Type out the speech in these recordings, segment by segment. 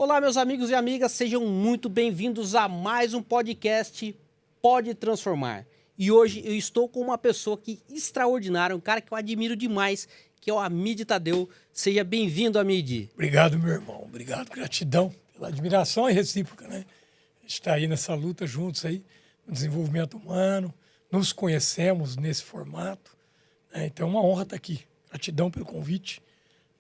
Olá, meus amigos e amigas, sejam muito bem-vindos a mais um podcast Pode Transformar. E hoje eu estou com uma pessoa que extraordinária, um cara que eu admiro demais, que é o Amídio Tadeu. Seja bem-vindo, Amídio. Obrigado, meu irmão. Obrigado, gratidão pela admiração e recíproca, né? A gente está aí nessa luta juntos aí, no desenvolvimento humano, nos conhecemos nesse formato, né? Então é uma honra estar aqui. Gratidão pelo convite,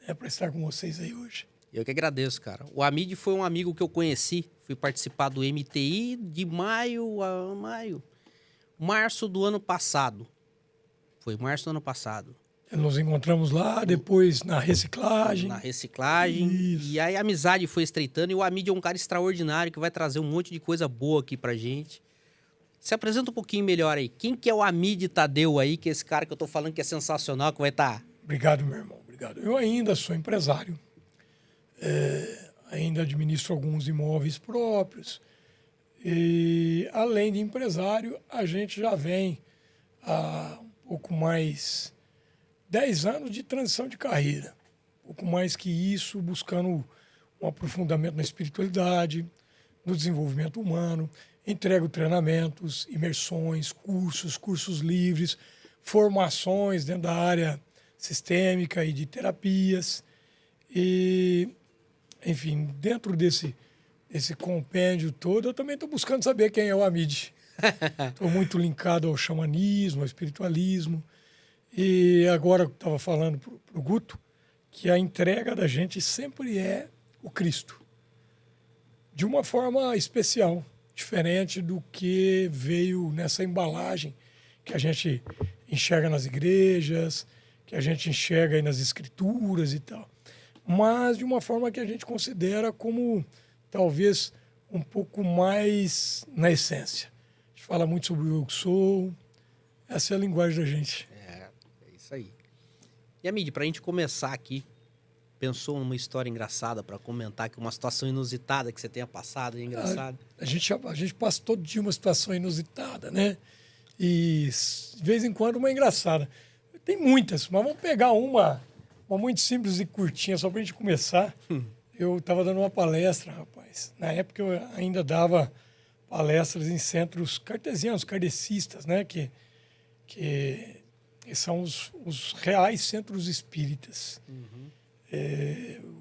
né, para estar com vocês aí hoje. Eu que agradeço, cara. O Amídio foi um amigo que eu conheci, fui participar do MTI de março do ano passado. Foi março do ano passado. Nos encontramos lá, depois na reciclagem. Na reciclagem. Isso. E aí a amizade foi estreitando e o Amídio é um cara extraordinário que vai trazer um monte de coisa boa aqui pra gente. Se apresenta um pouquinho melhor aí. Quem que é o Amídio Tadeu aí, que é esse cara que eu tô falando que é sensacional, que vai estar... Obrigado, meu irmão. Obrigado. Eu ainda sou empresário. Ainda administro alguns imóveis próprios. E, além de empresário, a gente já vem há um pouco mais 10 anos de transição de carreira. Um pouco mais que isso, buscando um aprofundamento na espiritualidade, no desenvolvimento humano. Entrego treinamentos, imersões, cursos livres, formações dentro da área sistêmica e de terapias. E, enfim, dentro desse compêndio todo, eu também estou buscando saber quem é o Amídio. Estou muito linkado ao xamanismo, ao espiritualismo. E agora eu estava falando para o Guto que a entrega da gente sempre é o Cristo. De uma forma especial, diferente do que veio nessa embalagem que a gente enxerga nas igrejas, que a gente enxerga aí nas escrituras e tal. Mas de uma forma que a gente considera como talvez um pouco mais na essência. A gente fala muito sobre o eu que sou, essa é a linguagem da gente. É isso aí. E, Amídio, pra gente começar aqui, pensou numa história engraçada para comentar, que uma situação inusitada que você tenha passado, é engraçado? A gente passa todo dia uma situação inusitada, né? E de vez em quando uma engraçada. Tem muitas, mas vamos pegar uma muito simples e curtinha, só para a gente começar. Eu estava dando uma palestra, rapaz. Na época eu ainda dava palestras em centros cartesianos, kardecistas, né? Que são os reais centros espíritas.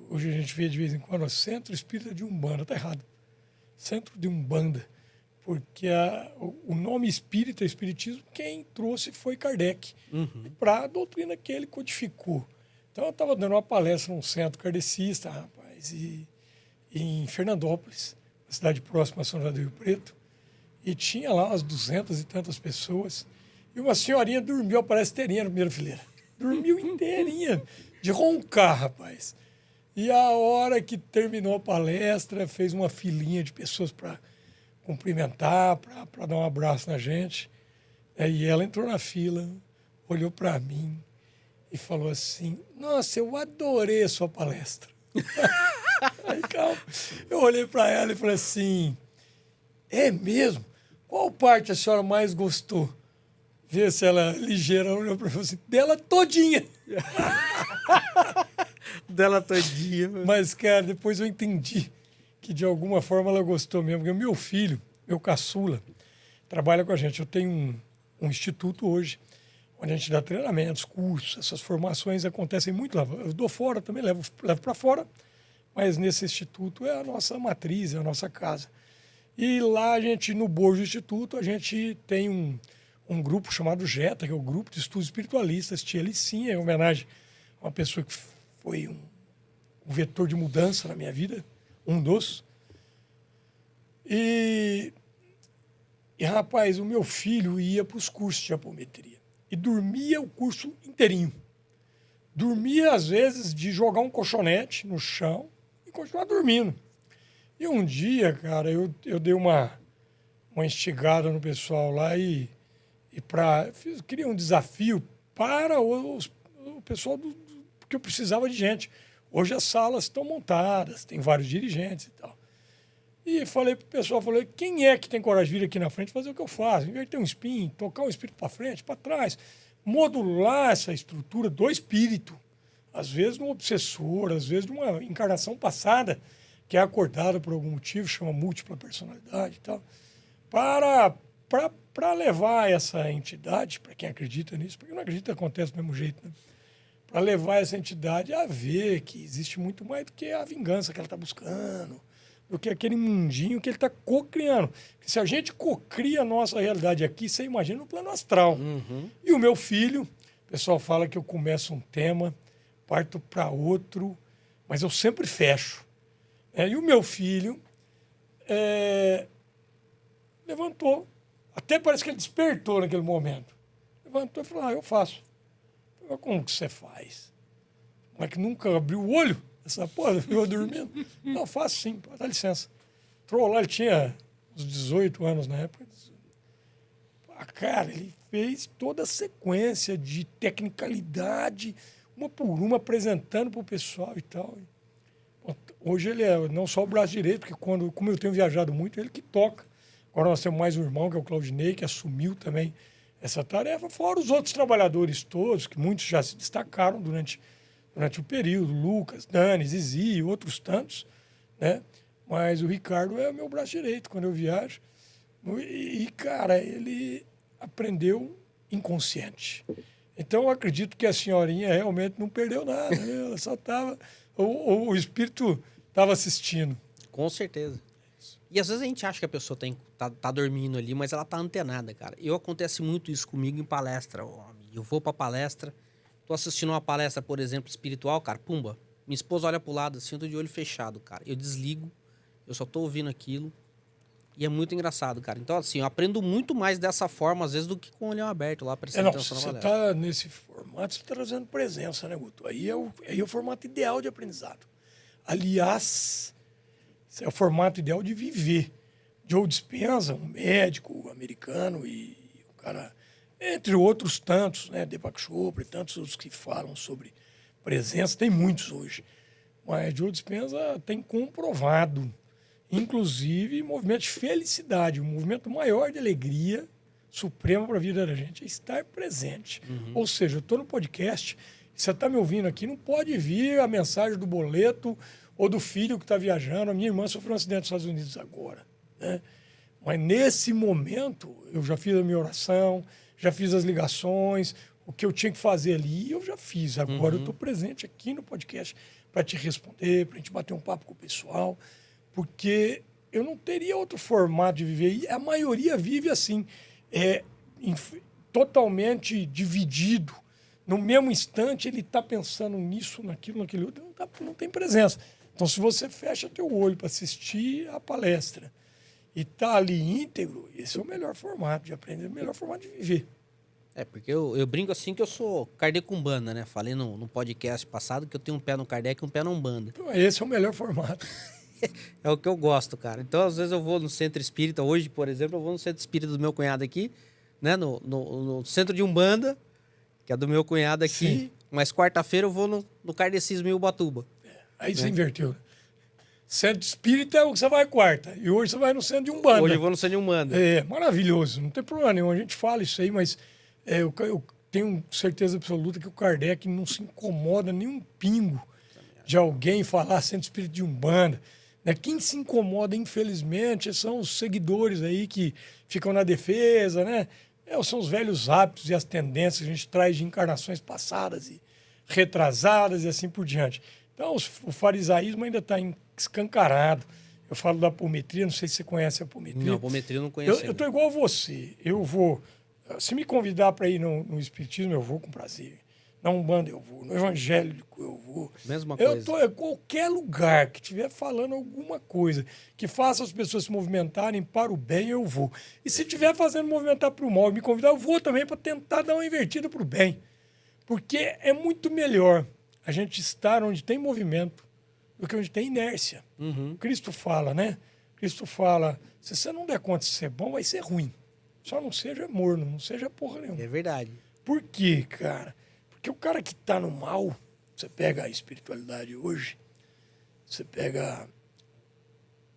Hoje a gente vê de vez em quando Centro Espírita de Umbanda. Está errado. Centro de Umbanda. Porque o nome espírita, espiritismo, quem trouxe foi Kardec. Para a doutrina que ele codificou. Então, eu estava dando uma palestra num centro kardecista, rapaz, em Fernandópolis, uma cidade próxima a São José do Rio Preto, e tinha lá umas 200 e tantas pessoas, e uma senhorinha dormiu, parece inteirinha na primeira fileira. Dormiu inteirinha, de roncar, rapaz. E a hora que terminou a palestra, fez uma filinha de pessoas para cumprimentar, para dar um abraço na gente. E ela entrou na fila, olhou para mim, e falou assim, nossa, eu adorei a sua palestra. Aí, calma. Eu olhei para ela e falei assim, é mesmo? Qual parte a senhora mais gostou? Vê se ela ligeira, olhou para mim e falou assim, dela todinha. Dela todinha. Mas, cara, depois eu entendi que de alguma forma ela gostou mesmo. Porque o meu filho, meu caçula, trabalha com a gente. Eu tenho um instituto hoje, onde a gente dá treinamentos, cursos, essas formações acontecem muito lá. Eu dou fora também, levo para fora, mas nesse instituto é a nossa matriz, é a nossa casa. E lá a gente, no board do instituto, a gente tem um grupo chamado JETA, que é o Grupo de Estudos Espiritualistas, Tia Licinha, em homenagem a uma pessoa que foi um vetor de mudança na minha vida, um dos. E rapaz, o meu filho ia para os cursos de apometria. E dormia o curso inteirinho. Dormia, às vezes, de jogar um colchonete no chão e continuar dormindo. E um dia, cara, eu dei uma instigada no pessoal lá e queria um desafio para o pessoal, porque eu precisava de gente. Hoje as salas estão montadas, tem vários dirigentes e tal. E falei pro pessoal, quem é que tem coragem de vir aqui na frente fazer o que eu faço? Inverter um spin, tocar um espírito para frente, para trás, modular essa estrutura do espírito. Às vezes de um obsessor, às vezes de uma encarnação passada, que é acordada por algum motivo, chama múltipla personalidade e tal, para levar essa entidade, para quem acredita nisso, porque não acredita acontece do mesmo jeito, né? Para levar essa entidade a ver que existe muito mais do que a vingança que ela está buscando, do que aquele mundinho que ele está co-criando. Porque se a gente co-cria a nossa realidade aqui, você imagina no plano astral. E o meu filho, o pessoal fala que eu começo um tema, parto para outro, mas eu sempre fecho. E o meu filho levantou, até parece que ele despertou naquele momento. Levantou e falou, eu faço. Eu falei, como que você faz? Como é que nunca abriu o olho? Essa porra ficou dormindo. Não, faço sim, dá licença. Entrou lá, ele tinha uns 18 anos na época. Cara, ele fez toda a sequência de tecnicalidade, uma por uma, apresentando para o pessoal e tal. Hoje ele é não só o braço direito, porque como eu tenho viajado muito, ele que toca. Agora nós temos mais um irmão, que é o Claudinei, que assumiu também essa tarefa, fora os outros trabalhadores todos, que muitos já se destacaram durante o período, Lucas, Dani, Zizi e outros tantos, né? Mas o Ricardo é o meu braço direito quando eu viajo. E cara, ele aprendeu inconsciente. Então, eu acredito que a senhorinha realmente não perdeu nada, né? Ela só estava... O espírito estava assistindo. Com certeza. E às vezes a gente acha que a pessoa tá dormindo ali, mas ela tá antenada, cara. Acontece muito isso comigo em palestra. Eu vou pra palestra, tô assistindo uma palestra, por exemplo, espiritual, cara, pumba. Minha esposa olha pro lado assim, eu tô de olho fechado, cara. Eu desligo, eu só tô ouvindo aquilo. E é muito engraçado, cara. Então, assim, eu aprendo muito mais dessa forma, às vezes, do que com o olhão aberto lá, prestando atenção na palestra. Você tá nesse formato, você tá trazendo presença, né, Guto? Aí é o formato ideal de aprendizado. Aliás, esse é o formato ideal de viver. Joe Dispenza, um médico americano e o cara, entre outros tantos, né, Deepak Chopra e tantos outros que falam sobre presença, tem muitos hoje. Mas Joe Dispenza tem comprovado, inclusive, movimento de felicidade, um movimento maior de alegria suprema para a vida da gente é estar presente. Ou seja, eu estou no podcast, você está me ouvindo aqui, não pode vir a mensagem do boleto ou do filho que está viajando. A minha irmã sofreu um acidente nos Estados Unidos agora, né? Mas nesse momento, eu já fiz a minha oração, já fiz as ligações, o que eu tinha que fazer ali, eu já fiz. Agora eu estou presente aqui no podcast para te responder, para a gente bater um papo com o pessoal, porque eu não teria outro formato de viver. E a maioria vive assim, totalmente dividido. No mesmo instante, ele está pensando nisso, naquilo outro, não tem presença. Então, se você fecha teu olho para assistir a palestra e tá ali íntegro, esse é o melhor formato de aprender, o melhor formato de viver. Porque eu brinco assim que eu sou Kardec Umbanda, né? Falei no podcast passado que eu tenho um pé no Kardec e um pé na Umbanda. Então, esse é o melhor formato. É o que eu gosto, cara. Então, às vezes eu vou no centro espírita. Hoje, por exemplo, eu vou no centro espírita do meu cunhado aqui, né? No centro de Umbanda, que é do meu cunhado aqui. Sim. Mas quarta-feira eu vou no Kardecismo em Ubatuba. Aí você inverteu. Centro espírita é o que você vai quarta. E hoje você vai no centro de Umbanda. Hoje eu vou no centro de Umbanda. É, maravilhoso. Não tem problema nenhum. A gente fala isso aí, mas eu tenho certeza absoluta que o Kardec não se incomoda nem um pingo de alguém falar centro espírita de Umbanda. Né? Quem se incomoda, infelizmente, são os seguidores aí que ficam na defesa, né? São os velhos hábitos e as tendências que a gente traz de encarnações passadas e retrasadas e assim por diante. Então, o farisaísmo ainda está escancarado. Eu falo da apometria, não sei se você conhece a apometria. Não, a apometria eu não conheço. Eu estou igual a você. Eu vou... Se me convidar para ir no espiritismo, eu vou com prazer. Na Umbanda eu vou, no evangélico eu vou. Mesma coisa. Eu estou em qualquer lugar que estiver falando alguma coisa que faça as pessoas se movimentarem para o bem, eu vou. E se estiver fazendo movimentar para o mal e me convidar, eu vou também para tentar dar uma invertida para o bem. Porque é muito melhor a gente estar onde tem movimento do que onde tem inércia. Cristo fala, né? Cristo fala, se você não der conta de ser bom, vai ser ruim. Só não seja morno, não seja porra nenhuma. É verdade. Por quê, cara? Porque o cara que está no mal, você pega a espiritualidade hoje, você pega...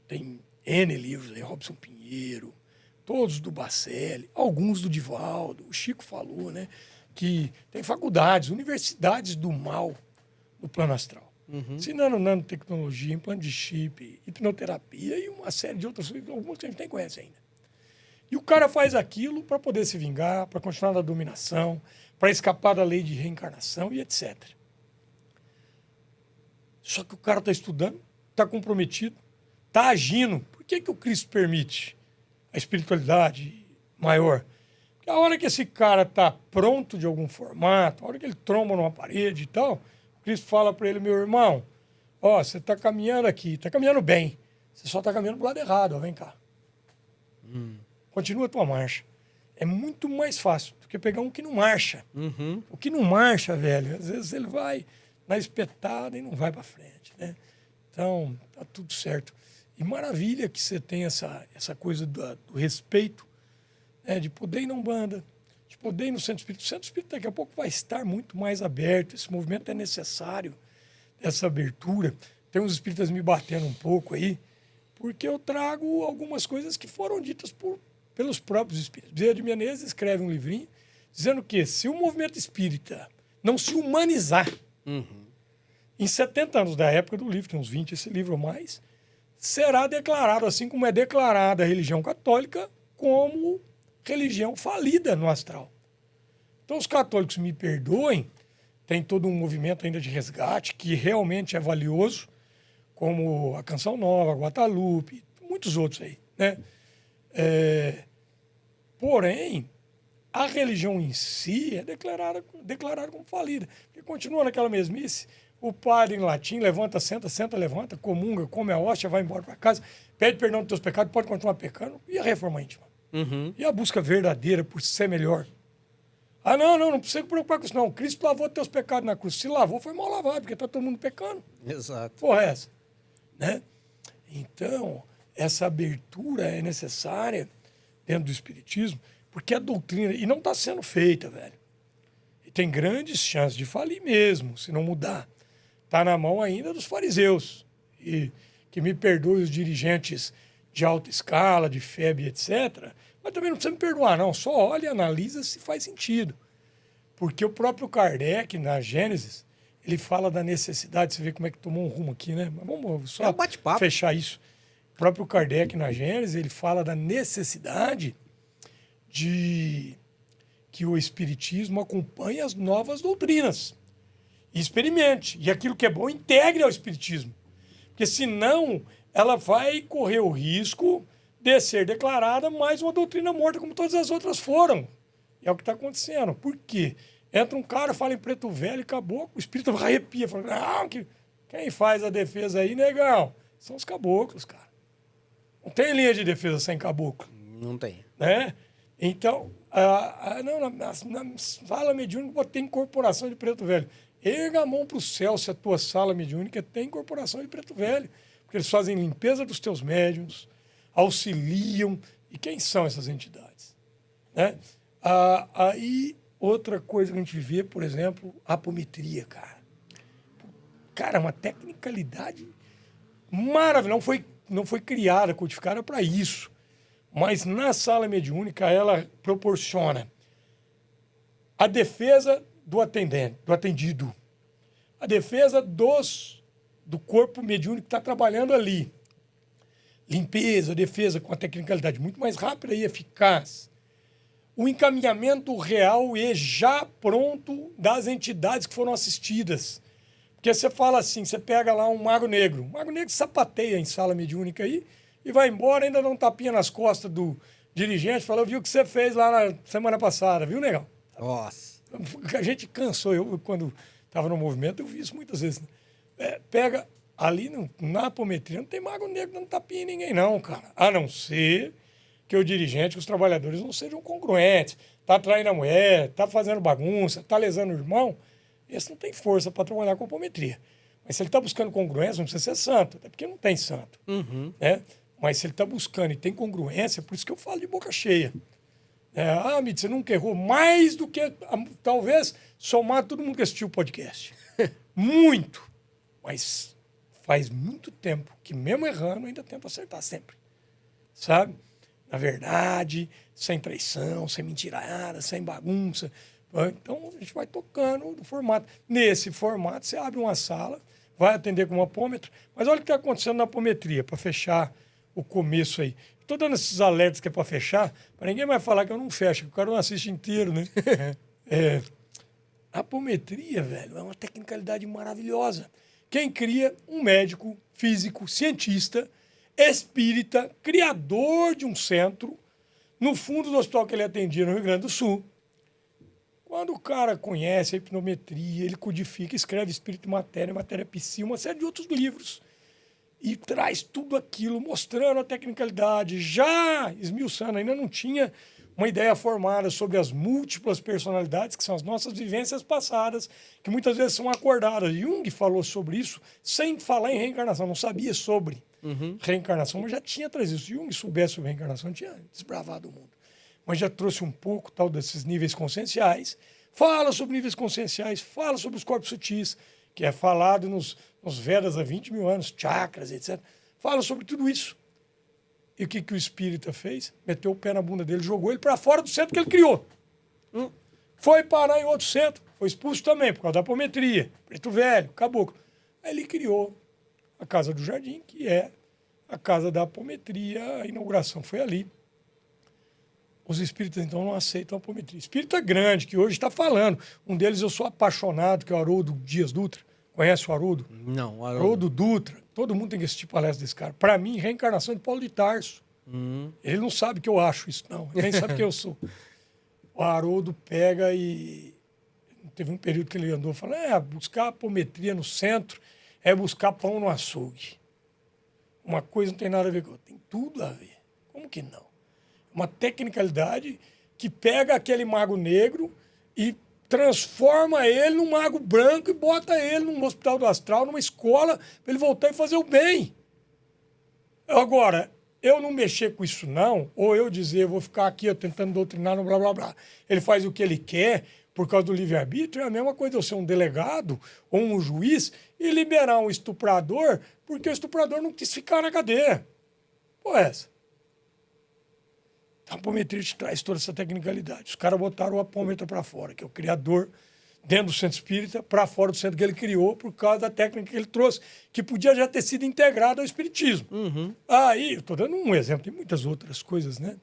Tem N livros aí, Robson Pinheiro, todos do Bacelli, alguns do Divaldo, o Chico falou, né? Que tem faculdades, universidades do mal no plano astral. Ensinando nanotecnologia, implante de chip, hipnoterapia e uma série de outras coisas, algumas que a gente nem conhece ainda. E o cara faz aquilo para poder se vingar, para continuar na dominação, para escapar da lei de reencarnação e etc. Só que o cara está estudando, está comprometido, está agindo. Por que o Cristo permite a espiritualidade maior? Porque a hora que esse cara está pronto de algum formato, a hora que ele tromba numa parede e tal, o Cristo fala para ele, meu irmão, ó, você está caminhando aqui, está caminhando bem, você só está caminhando pro lado errado, ó, vem cá. Continua a tua marcha. É muito mais fácil do que pegar um que não marcha. O que não marcha, velho, às vezes ele vai na espetada e não vai para frente, né? Então, tá tudo certo. E maravilha que você tem essa coisa do respeito, né? De poder ir na Umbanda, de poder ir no Centro Espírita. O Centro Espírita daqui a pouco vai estar muito mais aberto. Esse movimento é necessário, essa abertura. Tem uns espíritas me batendo um pouco aí, porque eu trago algumas coisas que foram ditas pelos próprios espíritos. Bezerra de Menezes escreve um livrinho dizendo que se o movimento espírita não se humanizar, em 70 anos da época do livro, tem uns 20 esse livro ou mais, será declarado, assim como é declarada a religião católica, como religião falida no astral. Então os católicos me perdoem, tem todo um movimento ainda de resgate que realmente é valioso, como a Canção Nova, a Guadalupe, muitos outros aí, né? Porém, a religião em si é declarada como falida. Porque continua naquela mesmice. O padre em latim levanta, senta, levanta, comunga, come a hóstia, vai embora para casa, pede perdão dos teus pecados, pode continuar pecando. E a reforma íntima? E a busca verdadeira por ser melhor? Ah, não precisa se preocupar com isso, não. Cristo lavou teus pecados na cruz. Se lavou, foi mal lavado, porque está todo mundo pecando. Exato. Porra, é essa? Né? Então, essa abertura é necessária dentro do Espiritismo, porque a doutrina, e não está sendo feita, velho. E tem grandes chances de falir mesmo, se não mudar. Está na mão ainda dos fariseus. E que me perdoe os dirigentes de alta escala, de FEB, etc. Mas também não precisa me perdoar, não. Só olha e analisa se faz sentido. Porque o próprio Kardec, na Gênesis, ele fala da necessidade, você vê como é que tomou um rumo aqui, né? Mas vamos só fechar isso. O próprio Kardec, na Gênesis, ele fala da necessidade de que o Espiritismo acompanhe as novas doutrinas. E experimente. E aquilo que é bom, integre ao Espiritismo. Porque senão ela vai correr o risco de ser declarada mais uma doutrina morta, como todas as outras foram. E é o que está acontecendo. Por quê? Entra um cara, fala em preto velho e acabou. O espírito arrepia. Fala, não, quem faz a defesa aí, negão? São os caboclos, cara. Não tem linha de defesa sem caboclo. Não tem. Né? Então, na sala mediúnica tem incorporação de preto velho. Erga a mão para o céu se a tua sala mediúnica tem incorporação de preto velho. Porque eles fazem limpeza dos teus médiuns, auxiliam. E quem são essas entidades? Né? Aí, outra coisa que a gente vê, por exemplo, a apometria, cara. Cara, uma tecnicalidade maravilhosa. Não foi criada, codificada para isso. Mas na sala mediúnica ela proporciona a defesa do atendido, a defesa do corpo mediúnico que está trabalhando ali. Limpeza, defesa com a tecnicalidade muito mais rápida e eficaz. O encaminhamento real e já pronto das entidades que foram assistidas. Porque você fala assim, você pega lá um mago negro. O mago negro sapateia em sala mediúnica aí e vai embora, ainda dá um tapinha nas costas do dirigente, fala, eu vi o que você fez lá na semana passada, viu, negão? Nossa. A gente cansou, eu quando estava no movimento, eu vi isso muitas vezes. Né? Pega ali na apometria, não tem mago negro dando tapinha em ninguém não, cara. A não ser que o dirigente, que os trabalhadores não sejam congruentes. Tá traindo a mulher, tá fazendo bagunça, tá lesando o irmão. Esse não tem força para trabalhar com apometria. Mas se ele está buscando congruência, não precisa ser santo, até porque não tem santo. Né? Mas se ele está buscando e tem congruência, por isso que eu falo de boca cheia. Mídia, você nunca errou mais do que, talvez, somar todo mundo que assistiu o podcast. Muito. Mas faz muito tempo que, mesmo errando, ainda tento acertar sempre. Sabe? Na verdade, sem traição, sem mentirada, sem bagunça. Então, a gente vai tocando no formato. Nesse formato, você abre uma sala, vai atender com um apômetro. Mas olha o que está acontecendo na apometria, para fechar o começo aí. Estou dando esses alertas que é para fechar, para ninguém vai falar que eu não fecho, que o cara não assiste inteiro, né? A apometria, velho, é uma tecnicalidade maravilhosa. Quem cria? Um médico, físico, cientista, espírita, criador de um centro, no fundo do hospital que ele atendia no Rio Grande do Sul. Quando o cara conhece a hipnometria, ele codifica, escreve Espírito e Matéria Psi, uma série de outros livros. E traz tudo aquilo, mostrando a tecnicalidade, já esmiuçando, ainda não tinha uma ideia formada sobre as múltiplas personalidades, que são as nossas vivências passadas, que muitas vezes são acordadas. Jung falou sobre isso sem falar em reencarnação, não sabia sobre reencarnação, mas já tinha trazido. Se Jung soubesse sobre reencarnação, tinha desbravado o mundo. Mas já trouxe um pouco tal desses níveis conscienciais, fala sobre níveis conscienciais, fala sobre os corpos sutis, que é falado nos Vedas há 20 mil anos, chakras, etc. Fala sobre tudo isso. E o que o espírita fez? Meteu o pé na bunda dele, jogou ele para fora do centro que ele criou. Foi parar em outro centro, foi expulso também, por causa da apometria. Preto Velho, Caboclo. Aí ele criou a Casa do Jardim, que é a Casa da Apometria, a inauguração foi ali. Os espíritas, então, não aceitam a apometria. Espírita grande, que hoje está falando. Um deles eu sou apaixonado, que é o Haroldo Dias Dutra. Conhece o Haroldo? Não, o Haroldo Dutra. Todo mundo tem que assistir palestra desse cara. Para mim, reencarnação de Paulo de Tarso. Ele não sabe que eu acho isso, não. Ele nem sabe quem eu sou. O Haroldo pega e... Teve um período que ele andou falando, buscar apometria no centro é buscar pão no açougue. Uma coisa não tem nada a ver com outra. Tem tudo a ver. Como que não? Uma tecnicalidade que pega aquele mago negro e transforma ele num mago branco e bota ele num hospital do astral, numa escola, para ele voltar e fazer o bem. Agora, eu não mexer com isso não, ou eu dizer, eu vou ficar aqui tentando doutrinar no blá blá blá. Ele faz o que ele quer por causa do livre-arbítrio, é a mesma coisa eu ser um delegado ou um juiz e liberar um estuprador porque o estuprador não quis ficar na cadeia. Pô, essa. A apometria te traz toda essa tecnicalidade. Os caras botaram o apômetro para fora, que é o criador dentro do centro espírita, para fora do centro que ele criou, por causa da técnica que ele trouxe, que podia já ter sido integrada ao espiritismo. Aí, eu estou dando um exemplo, tem muitas outras coisas, né?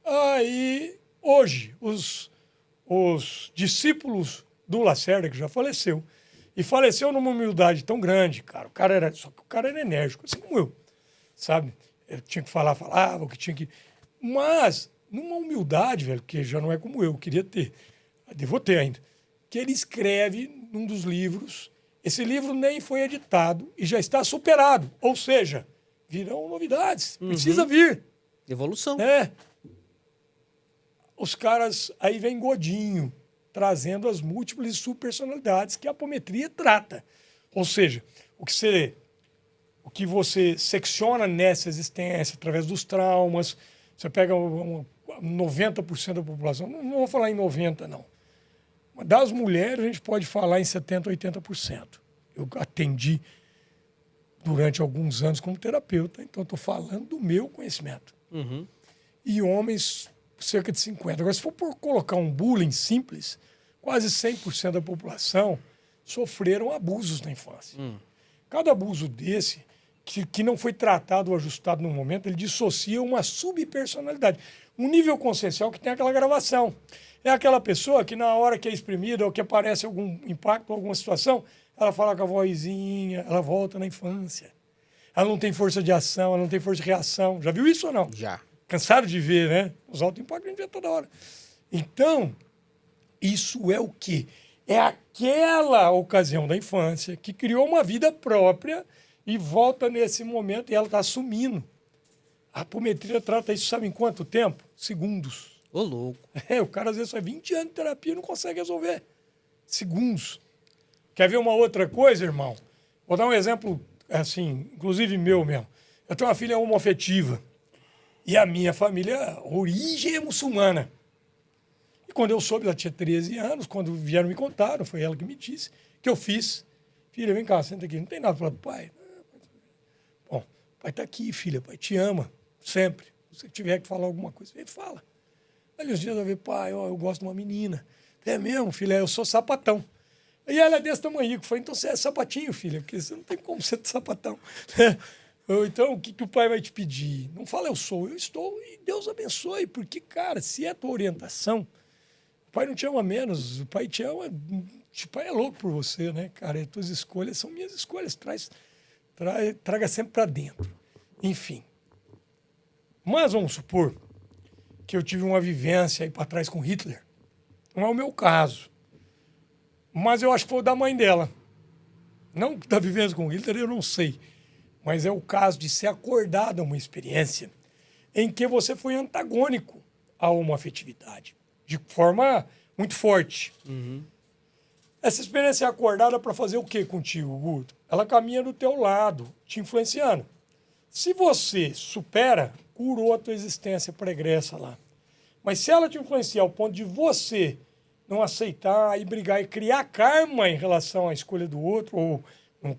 Aí, hoje, os discípulos do Lacerda, que já faleceu, e faleceu numa humildade tão grande, cara. Só que o cara era enérgico, assim como eu, sabe? Eu tinha que falar, falava, o que tinha que... Mas, numa humildade, velho, que já não é como eu queria ter, devo ter ainda, que ele escreve num dos livros, esse livro nem foi editado e já está superado, ou seja, virão novidades, precisa vir. Evolução. Os caras, aí vem Godinho, trazendo as múltiplas subpersonalidades que a apometria trata. Ou seja, o que você secciona nessa existência através dos traumas. Você pega 90% da população, não vou falar em 90%, não. Mas das mulheres, a gente pode falar em 70%, 80%. Eu atendi durante alguns anos como terapeuta, então estou falando do meu conhecimento. E homens, cerca de 50%. Agora, se for por colocar um bullying simples, quase 100% da população sofreram abusos na infância. Cada abuso desse... Que não foi tratado ou ajustado no momento, ele dissocia uma subpersonalidade. Um nível consciencial que tem aquela gravação. É aquela pessoa que na hora que é exprimida ou que aparece algum impacto ou alguma situação, ela fala com a vozinha, ela volta na infância. Ela não tem força de ação, ela não tem força de reação. Já viu isso ou não? Já. Cansado de ver, né? Os auto-impactos a gente vê toda hora. Então, isso é o quê? É aquela ocasião da infância que criou uma vida própria e volta nesse momento e ela está assumindo. A apometria trata isso, sabe em quanto tempo? Segundos. Ô, louco. O cara às vezes faz 20 anos de terapia e não consegue resolver. Segundos. Quer ver uma outra coisa, irmão? Vou dar um exemplo, assim, inclusive meu mesmo. Eu tenho uma filha homoafetiva. E a minha família, a origem é muçulmana. E quando eu soube, ela tinha 13 anos, quando vieram me contar, foi ela que me disse, que eu fiz. Filha, vem cá, senta aqui. Não tem nada para falar do pai. Bom, pai está aqui, filha, pai te ama, sempre. Se você tiver que falar alguma coisa, vem, fala. Ali uns dias eu vi, pai, eu gosto de uma menina. É mesmo, filha, eu sou sapatão. E ela é desse tamanho. Eu falei, então você é sapatinho, filha, porque você não tem como ser sapatão. Ou então, o que o pai vai te pedir? Não fala eu sou, eu estou, e Deus abençoe. Porque, cara, se é a tua orientação, o pai não te ama menos, o pai te ama, o pai é louco por você, né, cara? E as tuas escolhas são minhas escolhas, traga sempre para dentro. Enfim. Mas vamos supor que eu tive uma vivência aí para trás com Hitler. Não é o meu caso. Mas eu acho que foi o da mãe dela. Não que da vivência com Hitler, eu não sei. Mas é o caso de ser acordado a uma experiência em que você foi antagônico a uma afetividade. De forma muito forte. Uhum. Essa experiência é acordada para fazer o que contigo, Guto? Ela caminha do teu lado, te influenciando. Se você supera, curou a tua existência pregressa lá. Mas se ela te influenciar ao ponto de você não aceitar e brigar e criar karma em relação à escolha do outro, ou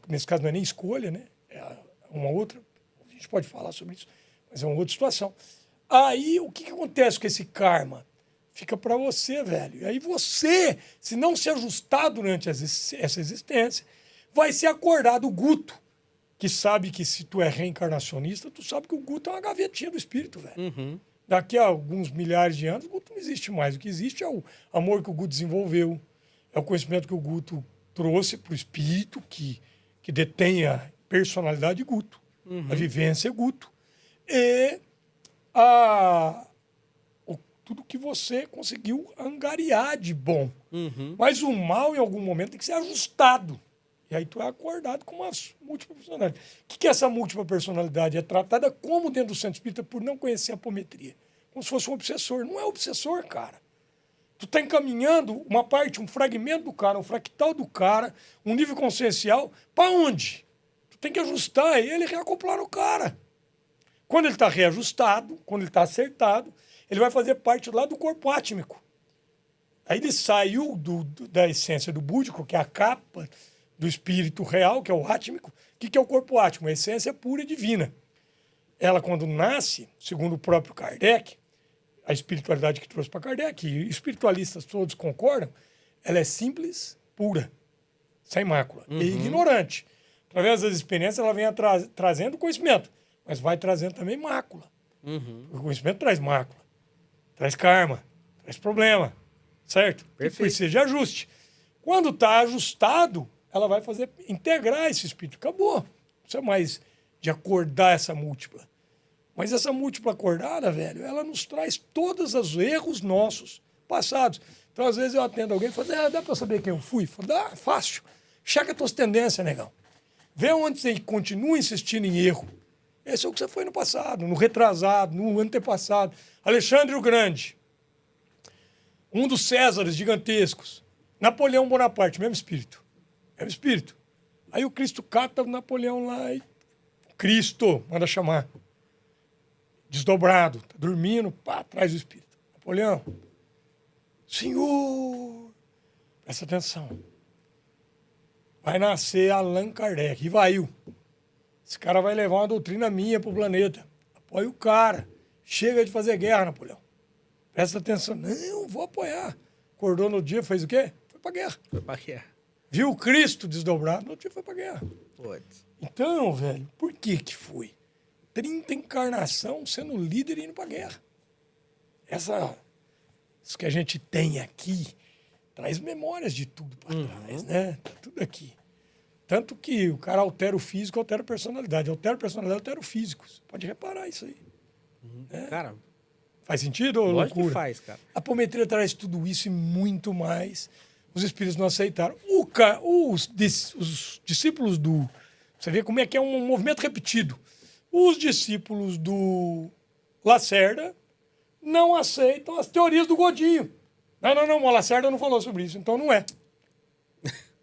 nesse caso não é nem escolha, né? É uma outra, a gente pode falar sobre isso, mas é uma outra situação. Aí o que acontece com esse karma? Fica para você, velho. E aí você, se não se ajustar durante essa existência, vai ser acordado o Guto, que sabe que se tu é reencarnacionista, tu sabe que o Guto é uma gavetinha do espírito, velho. Uhum. Daqui a alguns milhares de anos, o Guto não existe mais. O que existe é o amor que o Guto desenvolveu, é o conhecimento que o Guto trouxe para o espírito que detém a personalidade de Guto, a vivência Guto, e tudo que você conseguiu angariar de bom. Uhum. Mas o mal, em algum momento, tem que ser ajustado. E aí tu é acordado com uma múltipla personalidade. O que é essa múltipla personalidade? É tratada como dentro do centro espírita por não conhecer a apometria. Como se fosse um obsessor. Não é obsessor, cara. Tu está encaminhando uma parte, um fragmento do cara, um fractal do cara, um nível consciencial, para onde? Tu tem que ajustar ele e reacoplar no cara. Quando ele está reajustado, quando ele está acertado, ele vai fazer parte lá do corpo átmico. Aí ele saiu da essência do búdico, que é a capa do espírito real, que é o átmico. O que é o corpo átmico? A essência pura e divina. Ela, quando nasce, segundo o próprio Kardec, a espiritualidade que trouxe para Kardec, e espiritualistas todos concordam, ela é simples, pura, sem mácula, e ignorante. Através das experiências, ela vem trazendo conhecimento, mas vai trazendo também mácula. O conhecimento traz mácula, traz karma, traz problema, certo? Perfeito. Precisa de ajuste. Quando está ajustado, ela vai fazer integrar esse espírito. Acabou. Não precisa mais de acordar essa múltipla. Mas essa múltipla acordada, velho, ela nos traz todos os erros nossos, passados. Então, às vezes, eu atendo alguém e falo, dá para saber quem eu fui? Falo, dá, fácil. Checa as tuas tendências, negão. Vê onde você continua insistindo em erro. Esse é o que você foi no passado, no retrasado, no antepassado. Alexandre o Grande, um dos Césares gigantescos. Napoleão Bonaparte, mesmo espírito. Mesmo espírito. Aí o Cristo cata o Napoleão lá e... Cristo, manda chamar. Desdobrado, tá dormindo, pá, atrás do espírito. Napoleão, senhor, presta atenção. Vai nascer Allan Kardec, Ivail. Esse cara vai levar uma doutrina minha pro planeta. Apoia o cara. Chega de fazer guerra, Napoleão. Presta atenção. Não, vou apoiar. Acordou no dia, fez o quê? Foi pra guerra. Foi pra guerra. Viu o Cristo desdobrado, no dia foi pra guerra. Putz. Então, velho, por que que foi? 30 encarnação sendo líder e indo pra guerra. Isso que a gente tem aqui traz memórias de tudo para trás, né? Tá tudo aqui. Tanto que o cara altera o físico, altera a personalidade. Altera a personalidade, altera o físico. Você pode reparar isso aí. Né? Cara, Faz sentido ou lógico loucura? que faz, cara. A apometria traz tudo isso e muito mais. Os espíritos não aceitaram. Os discípulos do... Você vê como é que é um movimento repetido. Os discípulos do Lacerda não aceitam as teorias do Godinho. Não, o Lacerda não falou sobre isso, então não é.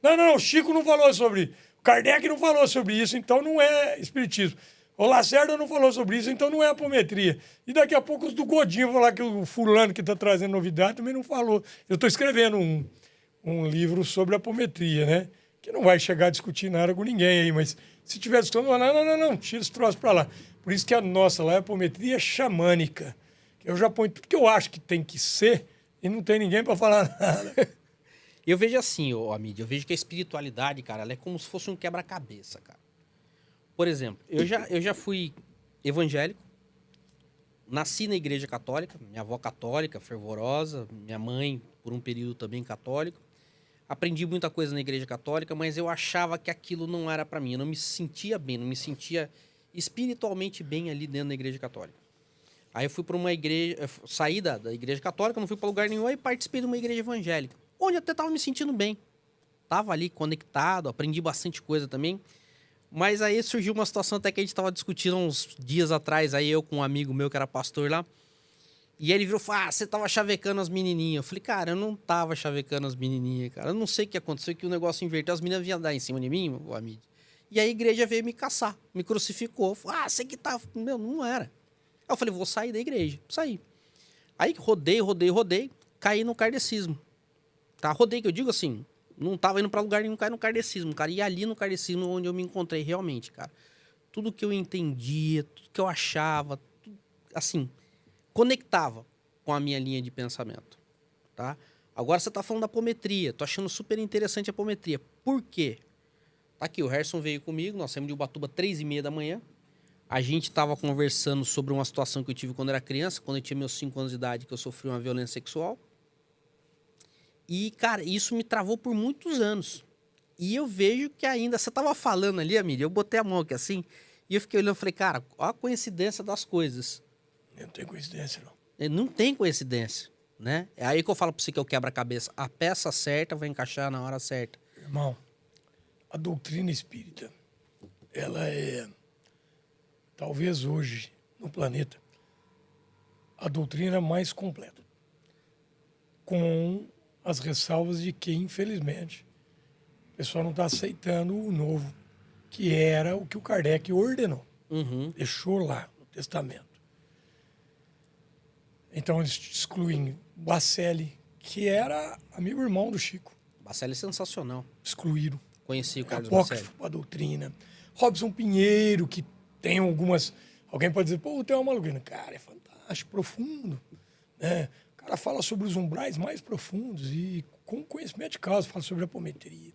Não, o Chico não falou sobre isso. O Kardec não falou sobre isso, então não é espiritismo. O Lacerda não falou sobre isso, então não é apometria. E daqui a pouco os do Godinho vão falar que o fulano que está trazendo novidade também não falou. Eu estou escrevendo um livro sobre apometria, né? Que não vai chegar a discutir nada com ninguém aí, mas se tiver discussão, não, tira esse troço para lá. Por isso que a nossa lá é apometria Eu vejo assim, ô Amídia, eu vejo que a espiritualidade, cara, ela é como se fosse um quebra-cabeça, cara. Por exemplo, eu já fui evangélico, nasci na igreja católica, minha avó católica, fervorosa, minha mãe, por um período também católico. Aprendi muita coisa na igreja católica, mas eu achava que aquilo não era pra mim. Eu não me sentia bem, não me sentia espiritualmente bem ali dentro da igreja católica. Aí eu fui para uma igreja, saí da igreja católica, não fui para lugar nenhum, e participei de uma igreja evangélica, onde eu até tava me sentindo bem. Tava ali conectado, aprendi bastante coisa também. Mas aí surgiu uma situação até que a gente tava discutindo uns dias atrás, aí eu com um amigo meu que era pastor lá, e ele virou e falou, você tava chavecando as menininhas. Eu falei, cara, eu não tava chavecando as menininhas, cara. Eu não sei o que aconteceu, que o negócio inverteu, as meninas vinham dar em cima de mim, o amigo. E aí a igreja veio me caçar, me crucificou. Falei, você que tá... Meu, não era. Aí eu falei, vou sair da igreja. Saí. Aí rodei, caí no kardecismo. Tá? Rodei, que eu digo assim, não tava indo pra lugar nenhum, caí no kardecismo, cara. E ali no kardecismo onde eu me encontrei realmente, cara. Tudo que eu entendia, tudo que eu achava, tudo, assim, conectava com a minha linha de pensamento, tá? Agora você tá falando da apometria. Tô achando super interessante a apometria. Por quê? Tá aqui, o Harrison veio comigo, nós saímos de Ubatuba 3h30 da manhã. A gente tava conversando sobre uma situação que eu tive quando era criança, quando eu tinha meus 5 anos de idade, que eu sofri uma violência sexual. E, cara, isso me travou por muitos anos. E eu vejo que ainda... Você tava falando ali, Amília, eu botei a mão aqui assim, e eu fiquei olhando e falei, cara, olha a coincidência das coisas. Não tem coincidência, não. Não tem coincidência, né? É aí que eu falo pra você que eu quebra-cabeça. A peça certa vai encaixar na hora certa. Irmão, a doutrina espírita, ela é, talvez hoje, no planeta, a doutrina mais completa. Com as ressalvas de que, infelizmente, o pessoal não está aceitando o novo, que era o que o Kardec ordenou. Uhum. Deixou lá no testamento. Então eles excluem Bacelli, que era amigo irmão do Chico. Bacelli é sensacional. Excluíram. Conheci o Carlos Bacelli. Apócrifo, a doutrina. Robson Pinheiro, que tem algumas... Alguém pode dizer, pô, tem uma maluquinha. Cara, é fantástico, profundo. Né? O cara fala sobre os umbrais mais profundos e com conhecimento de causa, fala sobre a apometria.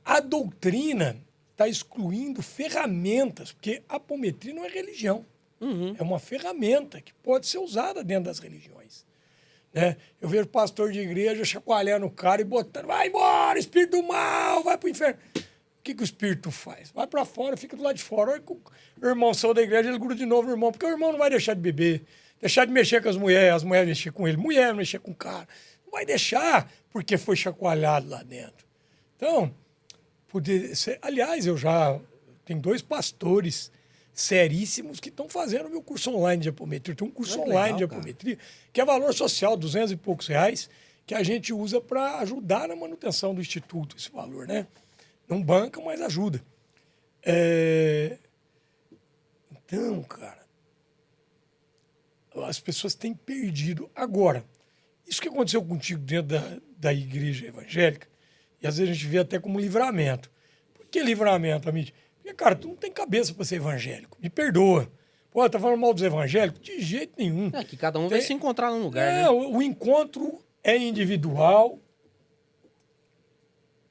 A doutrina está excluindo ferramentas, porque a apometria não é religião. Uhum. É uma ferramenta que pode ser usada dentro das religiões. Né? Eu vejo pastor de igreja chacoalhando o cara e botando, vai embora, espírito do mal, vai pro inferno. O que o espírito faz? Vai para fora, fica do lado de fora. Olha que o irmão saiu da igreja, ele gruda de novo no irmão, porque o irmão não vai deixar de beber, deixar de mexer com as mulheres mexer com ele, mulher mexer com o cara. Não vai deixar porque foi chacoalhado lá dentro. Então, poder ser... Aliás, eu já tenho 2 pastores seríssimos que estão fazendo o meu curso online de apometria. Tem um curso online de apometria, que é valor social, R$200 e poucos, que a gente usa para ajudar na manutenção do instituto, esse valor, né? Não banca, mas ajuda. Então, cara, as pessoas têm perdido. Agora, isso que aconteceu contigo dentro da igreja evangélica, e às vezes a gente vê até como livramento. Por que livramento, amigo? Porque, cara, tu não tem cabeça para ser evangélico. Me perdoa. Pô, tá falando mal dos evangélicos? De jeito nenhum. É que cada um vai se encontrar num lugar, né? O encontro é individual.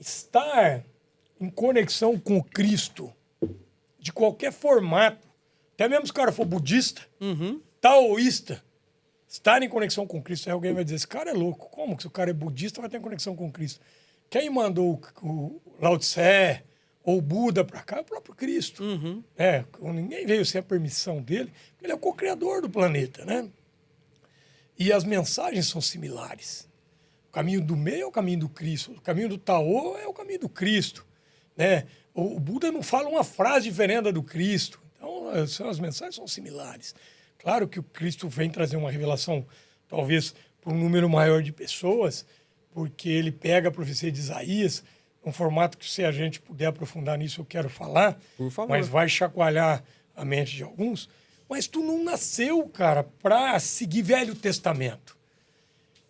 Estar em conexão com o Cristo, de qualquer formato, até mesmo se o cara for budista, taoísta, estar em conexão com Cristo, aí alguém vai dizer, esse cara é louco. Como que se o cara é budista vai ter conexão com Cristo? Quem mandou o Lao Tse ou o Buda para cá é o próprio Cristo. Ninguém veio sem a permissão dele, porque ele é o co-criador do planeta, né? E as mensagens são similares. O caminho do meio é o caminho do Cristo, o caminho do Tao é o caminho do Cristo, né? O Buda não fala uma frase diferente do Cristo. Então, as mensagens são similares. Claro que o Cristo vem trazer uma revelação, talvez, para um número maior de pessoas, porque ele pega a profecia de Isaías, um formato que, se a gente puder aprofundar nisso, eu quero falar, por favor, mas vai chacoalhar a mente de alguns. Mas tu não nasceu, cara, para seguir Velho Testamento.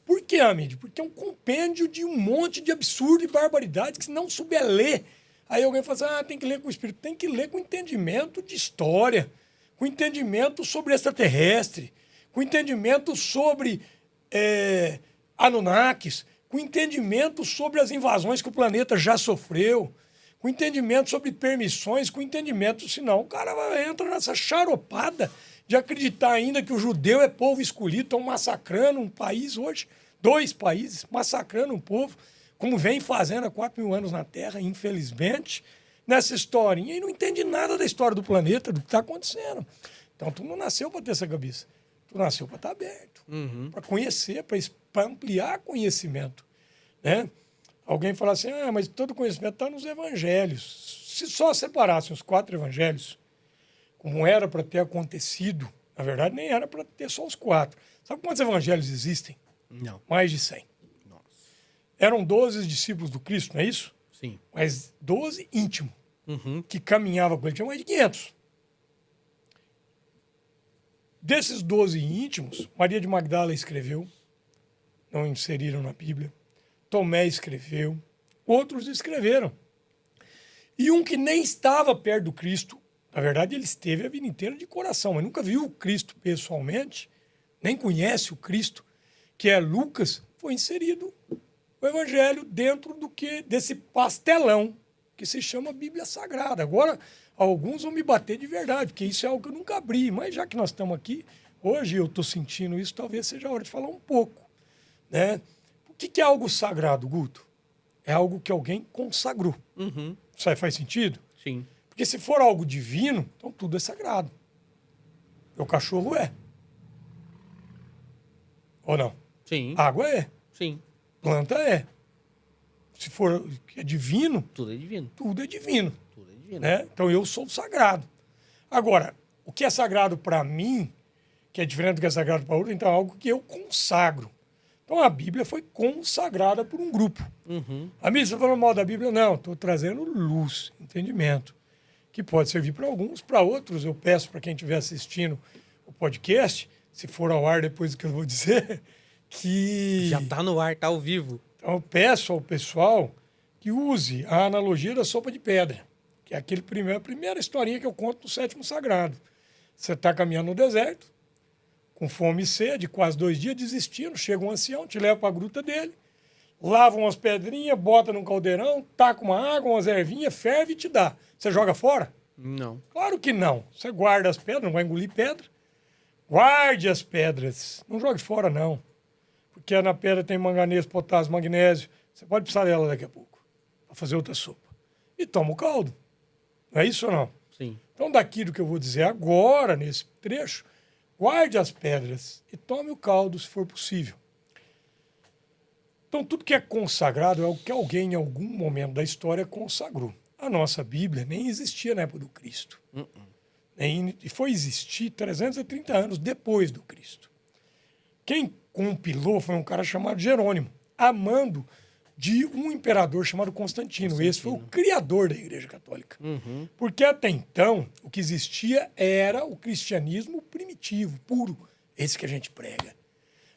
Por quê, Amídio? Porque é um compêndio de um monte de absurdo e barbaridade que, se não souber ler, aí alguém fala assim, tem que ler com o Espírito. Tem que ler com entendimento de história, com entendimento sobre extraterrestre, com entendimento sobre Anunnakis, com entendimento sobre as invasões que o planeta já sofreu, com entendimento sobre permissões, com entendimento, senão o cara entra nessa charopada de acreditar ainda que o judeu é povo escolhido, estão massacrando um país hoje, 2 países, massacrando um povo, como vem fazendo há 4.000 anos na Terra, infelizmente, nessa historinha, e não entende nada da história do planeta, do que está acontecendo. Então, tu não nasceu para ter essa cabeça. Tu nasceu para estar aberto, para conhecer, para ampliar conhecimento, né? Alguém fala assim, mas todo conhecimento está nos evangelhos. Se só separassem os 4 evangelhos, como era para ter acontecido, na verdade, nem era para ter só os 4. Sabe quantos evangelhos existem? Não. Mais de 100. Nossa. Eram 12 discípulos do Cristo, não é isso? Sim. Mas 12 íntimos, que caminhavam com ele. Tinha mais de 500. Desses 12 íntimos, Maria de Magdala escreveu, não inseriram na Bíblia. Tomé escreveu, outros escreveram. E um que nem estava perto do Cristo, na verdade ele esteve a vida inteira de coração, mas nunca viu o Cristo pessoalmente, nem conhece o Cristo, que é Lucas, foi inserido o Evangelho dentro desse pastelão que se chama Bíblia Sagrada. Agora, alguns vão me bater de verdade, porque isso é algo que eu nunca abri, mas já que nós estamos aqui, hoje eu estou sentindo isso, talvez seja a hora de falar um pouco, né? O que é algo sagrado, Guto? É algo que alguém consagrou. Isso aí faz sentido? Sim. Porque se for algo divino, então tudo é sagrado. O cachorro é. Ou não? Sim. Água é. Sim. Planta é. Se for divino, Tudo é divino. tudo é divino. Tudo é divino. Né? Então eu sou sagrado. Agora, o que é sagrado para mim, que é diferente do que é sagrado para outro, então é algo que eu consagro. Então a Bíblia foi consagrada por um grupo. A Bíblia, você está falando mal da Bíblia? Não, estou trazendo luz, entendimento, que pode servir para alguns, para outros. Eu peço para quem estiver assistindo o podcast, se for ao ar depois do que eu vou dizer, que... Já está no ar, está ao vivo. Então eu peço ao pessoal que use a analogia da sopa de pedra, que é a primeira historinha que eu conto no Sétimo Sagrado. Você está caminhando no deserto, com fome e sede, quase 2 dias, desistindo, chega um ancião, te leva para a gruta dele, lava umas pedrinhas, bota num caldeirão, taca uma água, umas ervinhas, ferve e te dá. Você joga fora? Não. Claro que não. Você guarda as pedras, não vai engolir pedra. Guarde as pedras. Não jogue fora, não. Porque na pedra tem manganês, potássio, magnésio. Você pode precisar dela daqui a pouco, para fazer outra sopa. E toma o caldo. Não é isso ou não? Sim. Então, daqui do que eu vou dizer agora, nesse trecho, guarde as pedras e tome o caldo, se for possível. Então, tudo que é consagrado é o que alguém, em algum momento da história, consagrou. A nossa Bíblia nem existia na época do Cristo. E foi existir 330 anos depois do Cristo. Quem compilou foi um cara chamado Jerônimo, amando de um imperador chamado Constantino. Esse foi o criador da Igreja Católica. Porque até então, o que existia era o cristianismo primitivo, puro. Esse que a gente prega.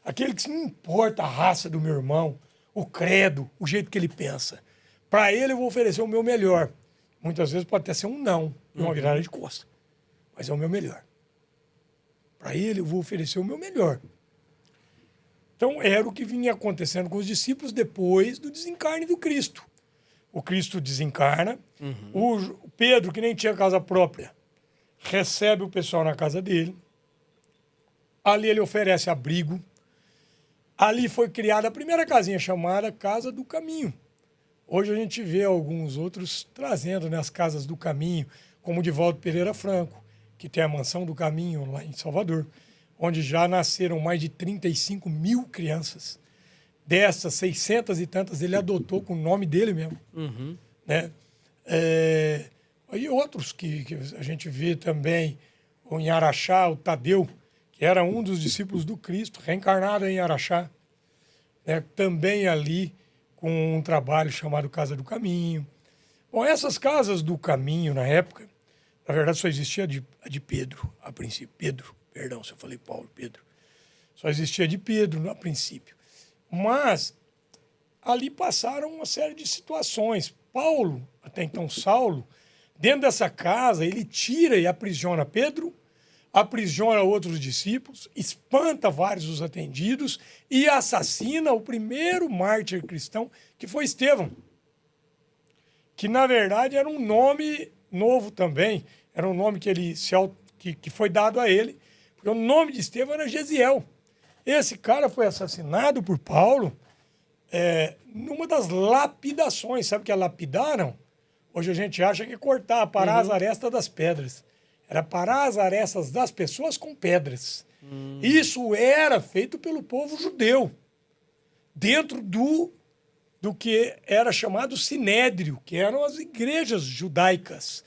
Aquele que não importa a raça do meu irmão, o credo, o jeito que ele pensa. Para ele eu vou oferecer o meu melhor. Muitas vezes pode até ser um não e uma virada de costa. Mas é o meu melhor. Para ele eu vou oferecer o meu melhor. Então, era o que vinha acontecendo com os discípulos depois do desencarne do Cristo. O Cristo desencarna, o Pedro, que nem tinha casa própria, recebe o pessoal na casa dele. Ali ele oferece abrigo. Ali foi criada a primeira casinha chamada Casa do Caminho. Hoje a gente vê alguns outros trazendo, né, as Casas do Caminho, como o Divaldo Pereira Franco, que tem a Mansão do Caminho lá em Salvador, onde já nasceram mais de 35 mil crianças. Dessas, 600 e tantas ele adotou com o nome dele mesmo. Né? E outros que a gente vê também, em Araxá, o Tadeu, que era um dos discípulos do Cristo, reencarnado em Araxá, né? Também ali com um trabalho chamado Casa do Caminho. Bom, essas Casas do Caminho, na época, na verdade só existia a de Pedro, a princípio. Perdão se eu falei Paulo, Pedro. Só existia de Pedro, a princípio. Mas ali passaram uma série de situações. Paulo, até então Saulo, dentro dessa casa, ele tira e aprisiona Pedro, aprisiona outros discípulos, espanta vários dos atendidos e assassina o primeiro mártir cristão, que foi Estevão, que na verdade era um nome novo também, era um nome que foi dado a ele, porque o nome de Estevão era Gesiel. Esse cara foi assassinado por Paulo numa das lapidações. Sabe o que é lapidaram? Hoje a gente acha que é cortar, parar as arestas das pedras. Era parar as arestas das pessoas com pedras. Isso era feito pelo povo judeu, dentro do que era chamado Sinédrio, que eram as igrejas judaicas,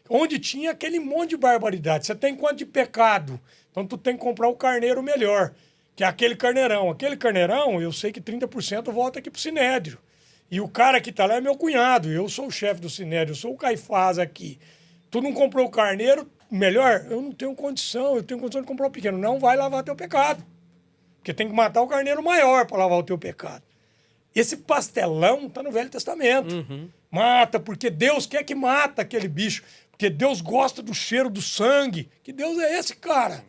onde tinha aquele monte de barbaridade. Você tem quanto de pecado? Então tu tem que comprar o carneiro melhor, que é aquele carneirão. Aquele carneirão, eu sei que 30% volta aqui pro Sinédrio. E o cara que tá lá é meu cunhado, eu sou o chefe do Sinédrio, eu sou o Caifás aqui. Tu não comprou o carneiro melhor? Eu não tenho condição, eu tenho condição de comprar o pequeno. Não vai lavar teu pecado, porque tem que matar o carneiro maior para lavar o teu pecado. Esse pastelão tá no Velho Testamento. Mata, porque Deus quer que mata aquele bicho, porque Deus gosta do cheiro do sangue. Que Deus é esse, cara?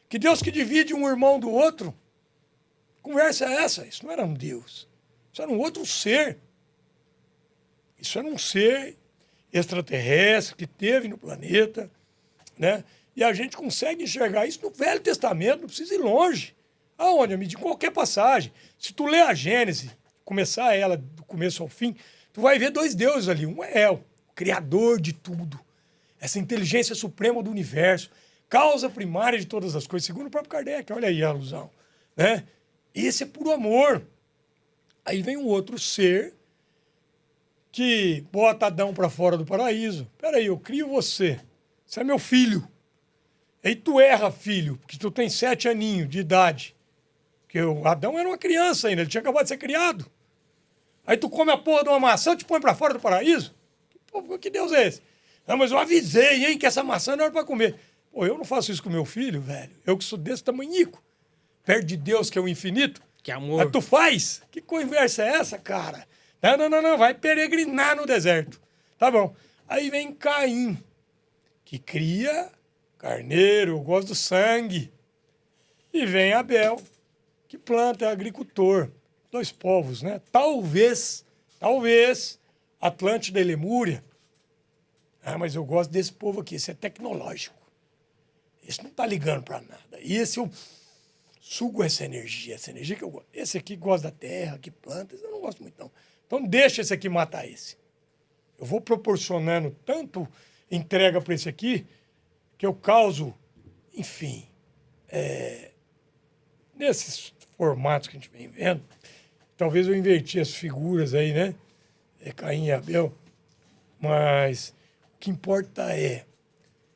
Que Deus que divide um irmão do outro? Conversa é essa? Isso não era um Deus. Isso era um outro ser. Isso era um ser extraterrestre que teve no planeta, né? E a gente consegue enxergar isso no Velho Testamento, não precisa ir longe. Aonde? De qualquer passagem. Se tu ler a Gênesis, começar ela do começo ao fim, tu vai ver dois deuses ali. Um é El, o criador de tudo. Essa inteligência suprema do universo, causa primária de todas as coisas, segundo o próprio Kardec. Olha aí a alusão, né? Esse é puro amor. Aí vem um outro ser que bota Adão para fora do paraíso. Peraí, eu crio você. Você é meu filho. Aí tu erra, filho, porque tu tem 7 aninhos de idade. Porque o Adão era uma criança ainda, ele tinha acabado de ser criado. Aí tu come a porra de uma maçã e te põe para fora do paraíso? Que Deus é esse? Não, mas eu avisei, hein, que essa maçã não era para comer. Pô, eu não faço isso com meu filho, velho. Eu que sou desse tamanhico. Perto de Deus, que é o infinito. Que amor. Mas tu faz? Que conversa é essa, cara? Não. Vai peregrinar no deserto. Tá bom. Aí vem Caim, que cria carneiro, eu gosto do sangue. E vem Abel, que planta, é agricultor. 2 povos, né? Talvez, Atlântida e Lemúria. Ah, mas eu gosto desse povo aqui, esse é tecnológico. Esse não tá ligando para nada. E esse eu sugo essa energia que eu gosto. Esse aqui gosta da terra, que planta, esse eu não gosto muito, não. Então deixa esse aqui matar esse. Eu vou proporcionando tanto entrega para esse aqui, que eu causo, enfim, nesses formatos que a gente vem vendo, talvez eu inverti as figuras aí, né? Caim e Abel. Mas o que importa é,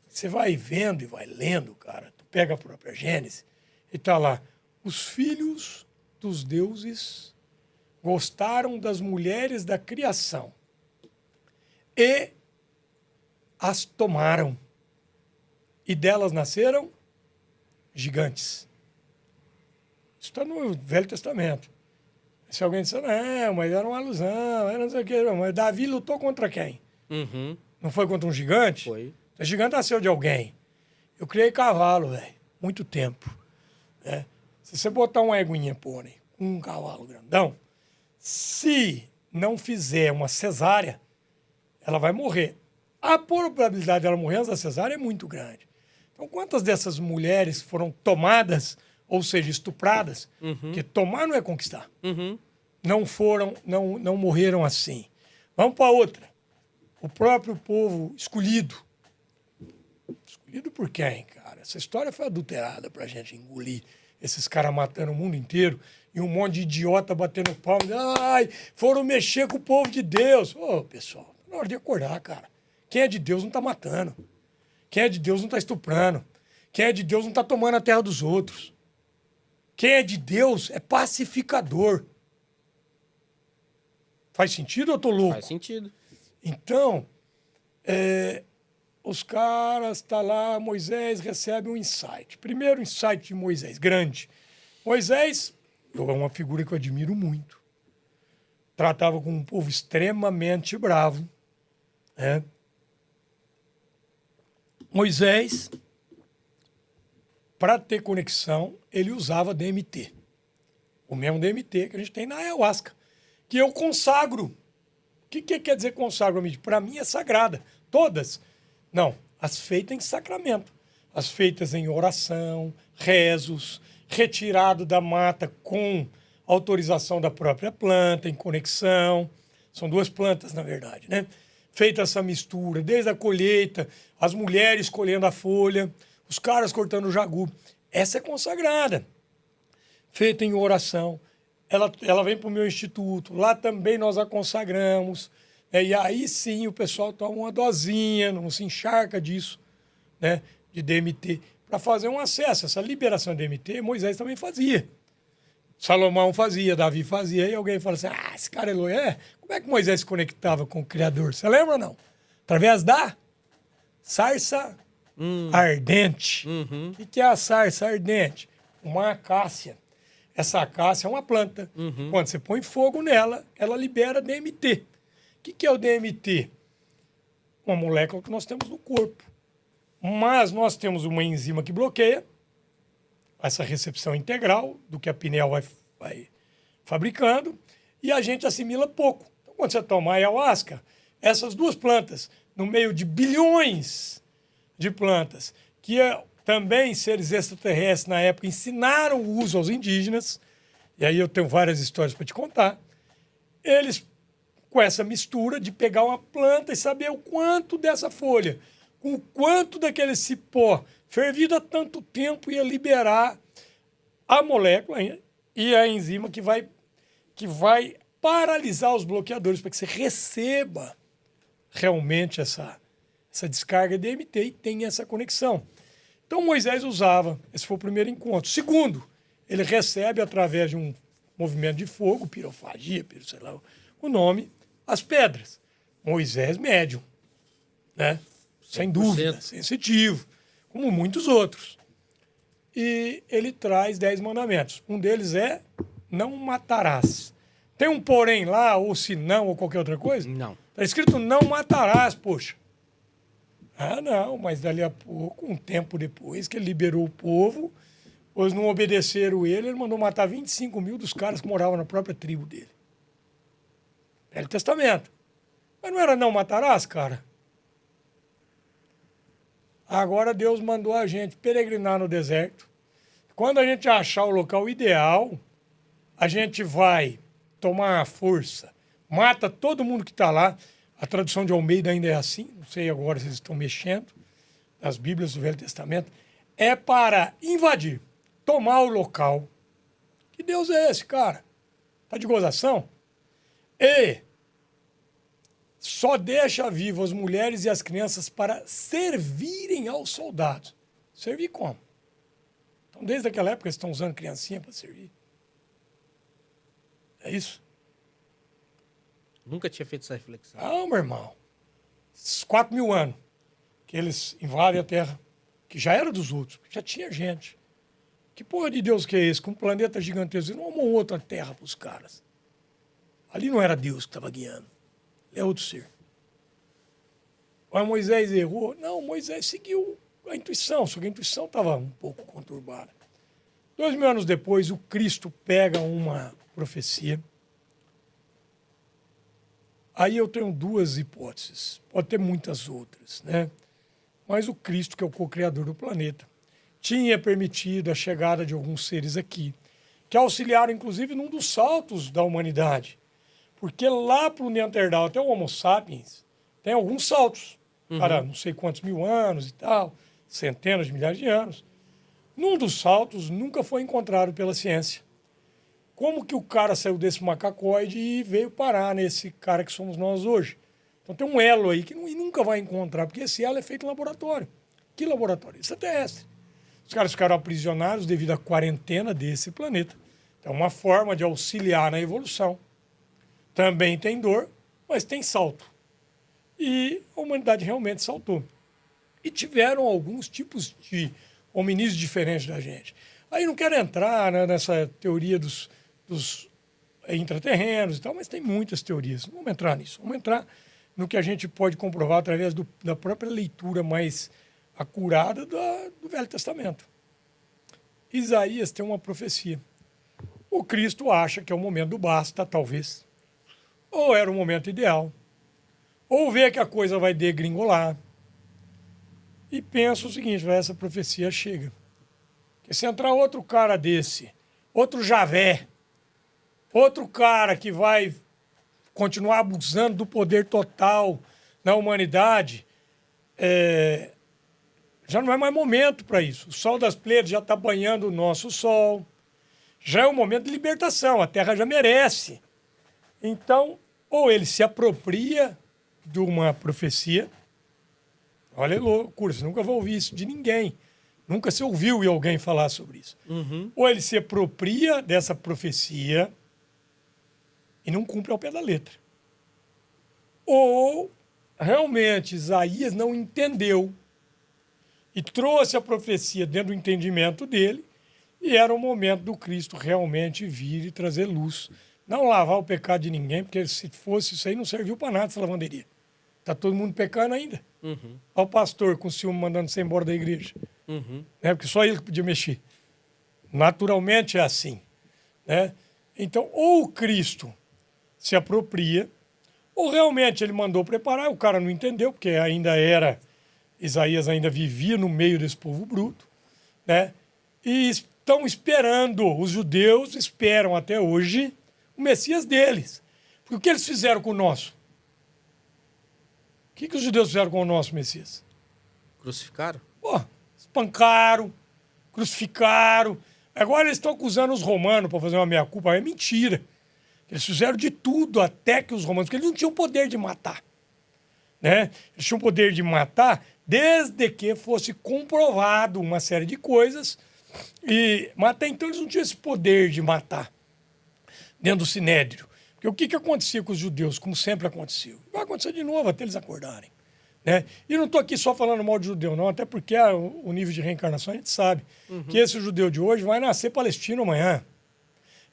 você vai vendo e vai lendo, cara, tu pega a própria Gênesis, e tá lá, os filhos dos deuses gostaram das mulheres da criação e as tomaram. E delas nasceram gigantes. Isso está no Velho Testamento. Se alguém disser, não, mas era uma alusão, era não sei o quê. Mas Davi lutou contra quem? Não foi contra um gigante? Foi. O gigante nasceu de alguém. Eu criei cavalo, velho, muito tempo. Né? Se você botar uma eguinha pônei com um cavalo grandão, se não fizer uma cesárea, ela vai morrer. A probabilidade dela morrer antes da cesárea é muito grande. Então, quantas dessas mulheres foram tomadas, ou seja, estupradas, porque tomar não é conquistar, não morreram assim. Vamos para outra. O próprio povo escolhido. Escolhido por quem, cara? Essa história foi adulterada para a gente engolir. Esses caras matando o mundo inteiro e um monte de idiota batendo palma. Ai, foram mexer com o povo de Deus. Ô, pessoal, na hora de acordar, cara. Quem é de Deus não tá matando. Quem é de Deus não tá estuprando. Quem é de Deus não tá tomando a terra dos outros. Quem é de Deus é pacificador. Faz sentido ou eu tô louco? Faz sentido. Então, os caras, tá lá, Moisés recebe um insight. Primeiro insight de Moisés, grande. Moisés é uma figura que eu admiro muito. Tratava com um povo extremamente bravo. Né? Moisés para ter conexão, ele usava DMT. O mesmo DMT que a gente tem na ayahuasca. Que eu consagro. O que quer dizer consagro, amigo? Para mim é sagrada. Todas. Não. As feitas em sacramento. As feitas em oração, rezos, retirado da mata com autorização da própria planta, em conexão. São duas plantas, na verdade, né? Feita essa mistura, desde a colheita, as mulheres colhendo a folha, os caras cortando o jagu. Essa é consagrada. Feita em oração. Ela vem para o meu instituto. Lá também nós a consagramos. Né? E aí sim o pessoal toma uma dosinha, não se encharca disso, né? De DMT, para fazer um acesso. Essa liberação de DMT, Moisés também fazia. Salomão fazia, Davi fazia. E alguém fala assim, esse cara é louco. Como é que Moisés se conectava com o Criador? Você lembra ou não? Através da sarça ardente. Uhum. O que é a sarça ardente? Uma acácia. Essa acácia é uma planta. Uhum. Quando você põe fogo nela, ela libera DMT. O que é o DMT? Uma molécula que nós temos no corpo. Mas nós temos uma enzima que bloqueia essa recepção integral do que a pineal vai fabricando e a gente assimila pouco. Então, quando você toma ayahuasca, essas duas plantas, no meio de bilhões de plantas, que também seres extraterrestres na época ensinaram o uso aos indígenas, e aí eu tenho várias histórias para te contar, eles, com essa mistura de pegar uma planta e saber o quanto dessa folha, com o quanto daquele cipó fervido há tanto tempo ia liberar a molécula e a enzima que vai paralisar os bloqueadores para que você receba realmente essa descarga de DMT e tenha essa conexão. Então Moisés usava, esse foi o primeiro encontro. Segundo, ele recebe através de um movimento de fogo, pirofagia, sei lá o nome, as pedras. Moisés médium, né? Sem dúvida, sensitivo, como muitos outros. E ele traz 10 mandamentos. Um deles é não matarás. Tem um porém lá, ou se não, ou qualquer outra coisa? Não. Está escrito não matarás, poxa. Não, mas dali a pouco, um tempo depois que ele liberou o povo, eles não obedeceram ele mandou matar 25 mil dos caras que moravam na própria tribo dele. Velho Testamento. Mas não era não matarás, cara? Agora Deus mandou a gente peregrinar no deserto. Quando a gente achar o local ideal, a gente vai tomar a força, mata todo mundo que está lá. A tradução de Almeida ainda é assim, não sei agora se eles estão mexendo, nas Bíblias do Velho Testamento. É para invadir, tomar o local. Que Deus é esse, cara? Tá de gozação? E só deixa vivo as mulheres e as crianças para servirem aos soldados. Servir como? Então, desde aquela época, eles estão usando criancinha para servir. É isso? Nunca tinha feito essa reflexão. Não, meu irmão. Esses 4.000 anos que eles invadem a Terra, que já era dos outros, já tinha gente. Que porra de Deus que é esse? Com um planeta gigantesco, não uma outra Terra para os caras. Ali não era Deus que estava guiando. É outro ser. Mas Moisés errou? Não, Moisés seguiu a intuição, só que a intuição estava um pouco conturbada. 2.000 anos depois, o Cristo pega uma profecia. Aí eu tenho duas hipóteses, pode ter muitas outras, né? Mas o Cristo, que é o co-criador do planeta, tinha permitido a chegada de alguns seres aqui, que auxiliaram, inclusive, num dos saltos da humanidade. Porque lá para o Neandertal, até o Homo sapiens, tem alguns saltos. Para não sei quantos mil anos e tal, centenas de milhares de anos. Num dos saltos nunca foi encontrado pela ciência. Como que o cara saiu desse macacoide e veio parar nesse cara que somos nós hoje? Então tem um elo aí que nunca vai encontrar, porque esse elo é feito em laboratório. Que laboratório? Extraterrestre. Os caras ficaram aprisionados devido à quarentena desse planeta. Então, uma forma de auxiliar na evolução. Também tem dor, mas tem salto. E a humanidade realmente saltou. E tiveram alguns tipos de hominídeos diferentes da gente. Aí não quero entrar, né, nessa teoria dos intraterrenos e tal, mas tem muitas teorias. Não vamos entrar nisso. Vamos entrar no que a gente pode comprovar através da própria leitura mais acurada do Velho Testamento. Isaías tem uma profecia. O Cristo acha que é o momento do basta, talvez. Ou era o momento ideal. Ou vê que a coisa vai degringolar. E pensa o seguinte, essa profecia chega. Que se entrar outro cara desse, outro Javé, outro cara que vai continuar abusando do poder total na humanidade, já não é mais momento para isso. O sol das Pleiades já está banhando o nosso sol. Já é um momento de libertação, a Terra já merece. Então, ou ele se apropria de uma profecia. Olha que loucura, você nunca vai ouvir isso de ninguém. Nunca se ouviu alguém falar sobre isso. Ou ele se apropria dessa profecia e não cumpre ao pé da letra. Ou realmente Isaías não entendeu e trouxe a profecia dentro do entendimento dele e era o momento do Cristo realmente vir e trazer luz. Não lavar o pecado de ninguém, porque se fosse isso aí não serviu para nada essa lavanderia. Está todo mundo pecando ainda. Olha o pastor com o ciúme mandando você embora da igreja. Porque só ele que podia mexer. Naturalmente é assim. Né? Então, ou o Cristo se apropria, ou realmente ele mandou preparar, o cara não entendeu, porque ainda era, Isaías ainda vivia no meio desse povo bruto, né? E estão esperando, os judeus esperam até hoje o Messias deles. Porque o que eles fizeram com o nosso? O que os judeus fizeram com o nosso Messias? Crucificaram? Pô, espancaram, crucificaram. Agora eles estão acusando os romanos para fazer uma meia-culpa. É mentira. Eles fizeram de tudo até que os romanos... Porque eles não tinham poder de matar. Né? Eles tinham poder de matar desde que fosse comprovado uma série de coisas. Mas até então eles não tinham esse poder de matar dentro do Sinédrio. Porque o que acontecia com os judeus, como sempre aconteceu? Vai acontecer de novo até eles acordarem. Né? E não estou aqui só falando mal de judeu, não, até porque o nível de reencarnação a gente sabe que esse judeu de hoje vai nascer palestino amanhã.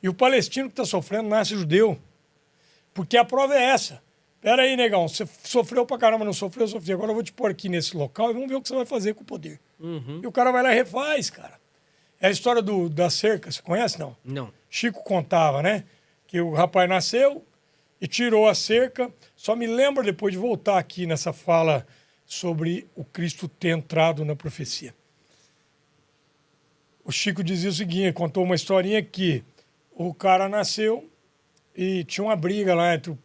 E o palestino que está sofrendo nasce judeu. Porque a prova é essa. Pera aí, negão, você sofreu pra caramba, não sofreu, sofreu. Agora eu vou te pôr aqui nesse local e vamos ver o que você vai fazer com o poder. E o cara vai lá e refaz, cara. É a história da cerca, você conhece, não? Não. Chico contava, né? Que o rapaz nasceu e tirou a cerca. Só me lembra depois de voltar aqui nessa fala sobre o Cristo ter entrado na profecia. O Chico dizia o seguinte, contou uma historinha que o cara nasceu e tinha uma briga lá entre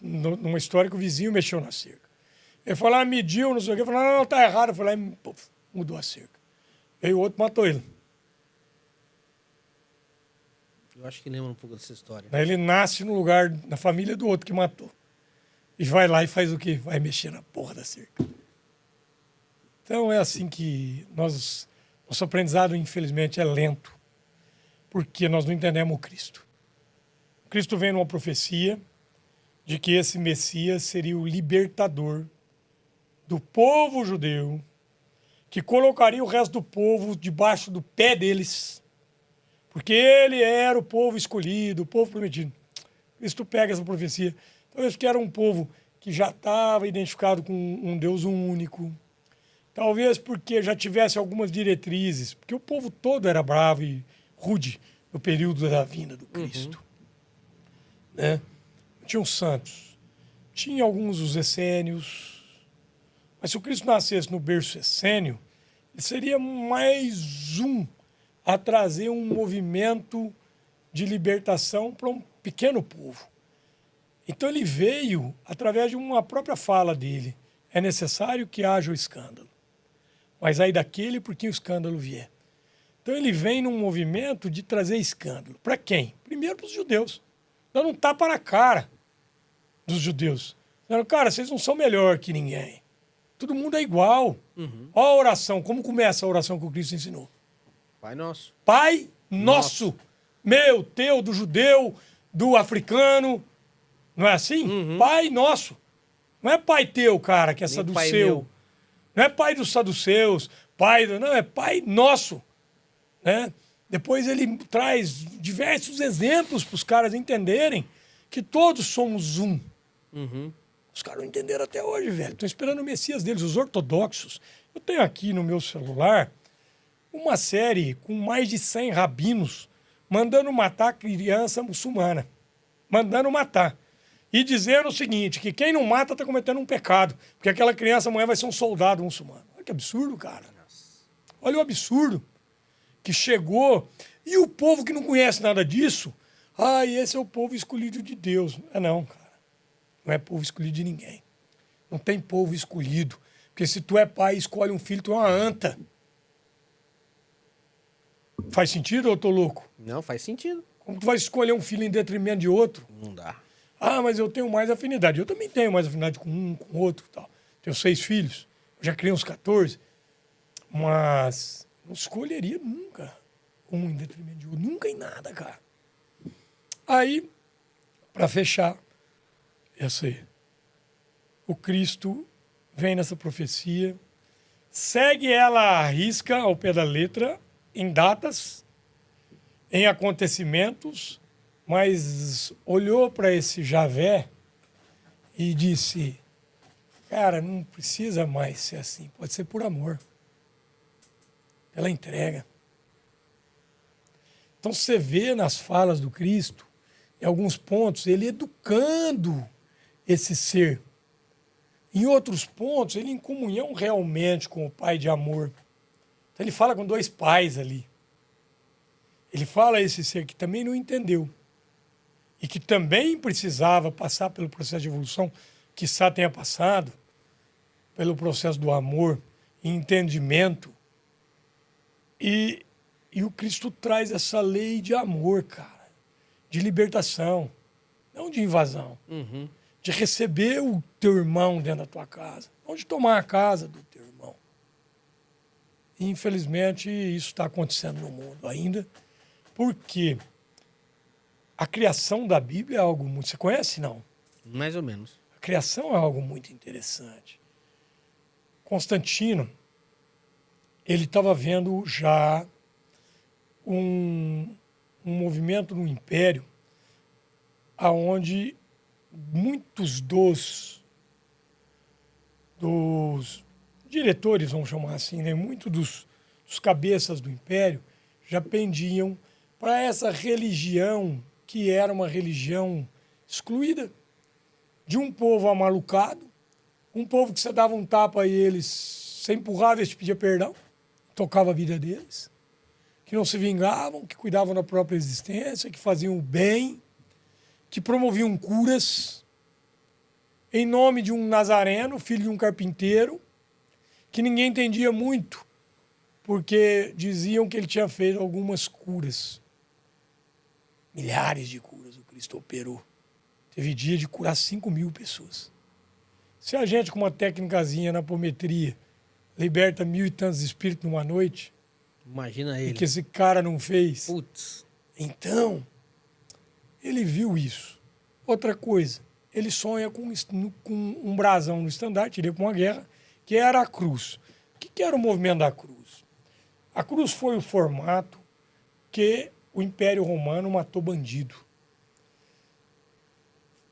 numa história que o vizinho mexeu na cerca. Ele foi lá, mediu, não sei o quê, falou, não, tá errado. Eu falei, puf, mudou a cerca. Aí o outro matou ele. Eu acho que lembra um pouco dessa história. Aí ele nasce no lugar, na família do outro que matou. E vai lá e faz o quê? Vai mexer na porra da cerca. Então é assim que nosso aprendizado, infelizmente, é lento. Porque nós não entendemos o Cristo. O Cristo vem numa profecia de que esse Messias seria o libertador do povo judeu, que colocaria o resto do povo debaixo do pé deles, porque ele era o povo escolhido, o povo prometido. Cristo pega essa profecia, talvez porque era um povo que já estava identificado com um Deus único, talvez porque já tivesse algumas diretrizes, porque o povo todo era bravo e rude no período da vinda do Cristo. Né? Tinha os santos, tinha alguns os essênios, mas se o Cristo nascesse no berço essênio, ele seria mais um a trazer um movimento de libertação para um pequeno povo. Então ele veio através de uma própria fala dele. É necessário que haja o escândalo, mas aí daquele por quem o escândalo vier. Então ele vem num movimento de trazer escândalo. Para quem? Primeiro para os judeus. Dando um tapa na cara dos judeus. Dizendo, cara, vocês não são melhor que ninguém. Todo mundo é igual. Olha a oração. Como começa a oração que o Cristo ensinou? Pai nosso. Pai nosso. Meu, teu, do judeu, do africano. Não é assim? Pai nosso. Não é pai teu, cara, que é saduceu. Não é pai dos saduceus. Não, é pai nosso. Né? Depois ele traz diversos exemplos para os caras entenderem que todos somos um. Os caras não entenderam até hoje, velho. Estão esperando o Messias deles, os ortodoxos. Eu tenho aqui no meu celular uma série com mais de 100 rabinos mandando matar criança muçulmana. Mandando matar. E dizendo o seguinte, que quem não mata está cometendo um pecado, porque aquela criança amanhã vai ser um soldado muçulmano. Olha que absurdo, cara. Olha o absurdo que chegou. E o povo que não conhece nada disso, esse é o povo escolhido de Deus. Não, cara. Não é povo escolhido de ninguém. Não tem povo escolhido. Porque se tu é pai e escolhe um filho, tu é uma anta. Faz sentido ou eu tô louco? Não, faz sentido. Como tu vai escolher um filho em detrimento de outro? Não dá. Mas eu tenho mais afinidade. Eu também tenho mais afinidade com um, com outro. Tal. Tenho 6 filhos. Eu já criei uns 14. Mas não escolheria nunca um em detrimento de outro. Nunca em nada, cara. Aí, para fechar, o Cristo vem nessa profecia, segue ela à risca, ao pé da letra, em datas, em acontecimentos, mas olhou para esse Javé e disse, cara, não precisa mais ser assim, pode ser por amor, pela entrega. Então você vê nas falas do Cristo, em alguns pontos, ele educando esse ser. Em outros pontos, ele em comunhão realmente com o Pai de amor. Então ele fala com 2 pais ali. Ele fala a esse ser que também não entendeu e que também precisava passar pelo processo de evolução, que Sá tenha passado, pelo processo do amor e entendimento. E o Cristo traz essa lei de amor, cara, de libertação, não de invasão, de receber o teu irmão dentro da tua casa, não de tomar a casa do teu irmão. E, infelizmente, isso está acontecendo no mundo ainda, porque a criação da Bíblia é algo muito... Você conhece, não? Mais ou menos. A criação é algo muito interessante. Constantino, ele estava vendo já um movimento no Império aonde muitos dos diretores, vamos chamar assim, né? Muitos dos cabeças do Império já pendiam para essa religião que era uma religião excluída de um povo amalucado, um povo que você dava um tapa e eles, você empurrava e eles pediam perdão, tocava a vida deles, que não se vingavam, que cuidavam da própria existência, que faziam o bem, que promoviam curas em nome de um nazareno, filho de um carpinteiro, que ninguém entendia muito, porque diziam que ele tinha feito algumas curas. Milhares de curas o Cristo operou. Teve dia de curar 5.000 pessoas. Se a gente, com uma técnicazinha na apometria, liberta 1.000 e tantos espíritos numa noite, imagina ele. e que esse cara não fez. Putz. Então, ele viu isso. Outra coisa, ele sonha com um brasão no estandarte, iria para uma guerra, que era a cruz. O que era o movimento da cruz? A cruz foi o formato que o Império Romano matou bandido.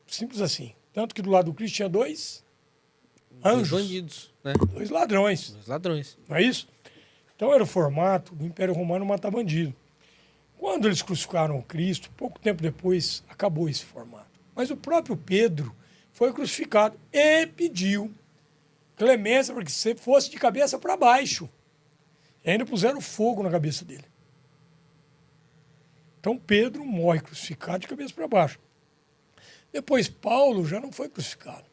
Simples assim. Tanto que do lado do Cristo tinha 2 anjos. 2 bandidos, né? 2 ladrões. 2 ladrões. Não é isso? Então era o formato do Império Romano matar bandido. Quando eles crucificaram o Cristo, pouco tempo depois, acabou esse formato. Mas o próprio Pedro foi crucificado e pediu clemência para que você fosse de cabeça para baixo. E ainda puseram fogo na cabeça dele. Então Pedro morre crucificado de cabeça para baixo. Depois Paulo já não foi crucificado.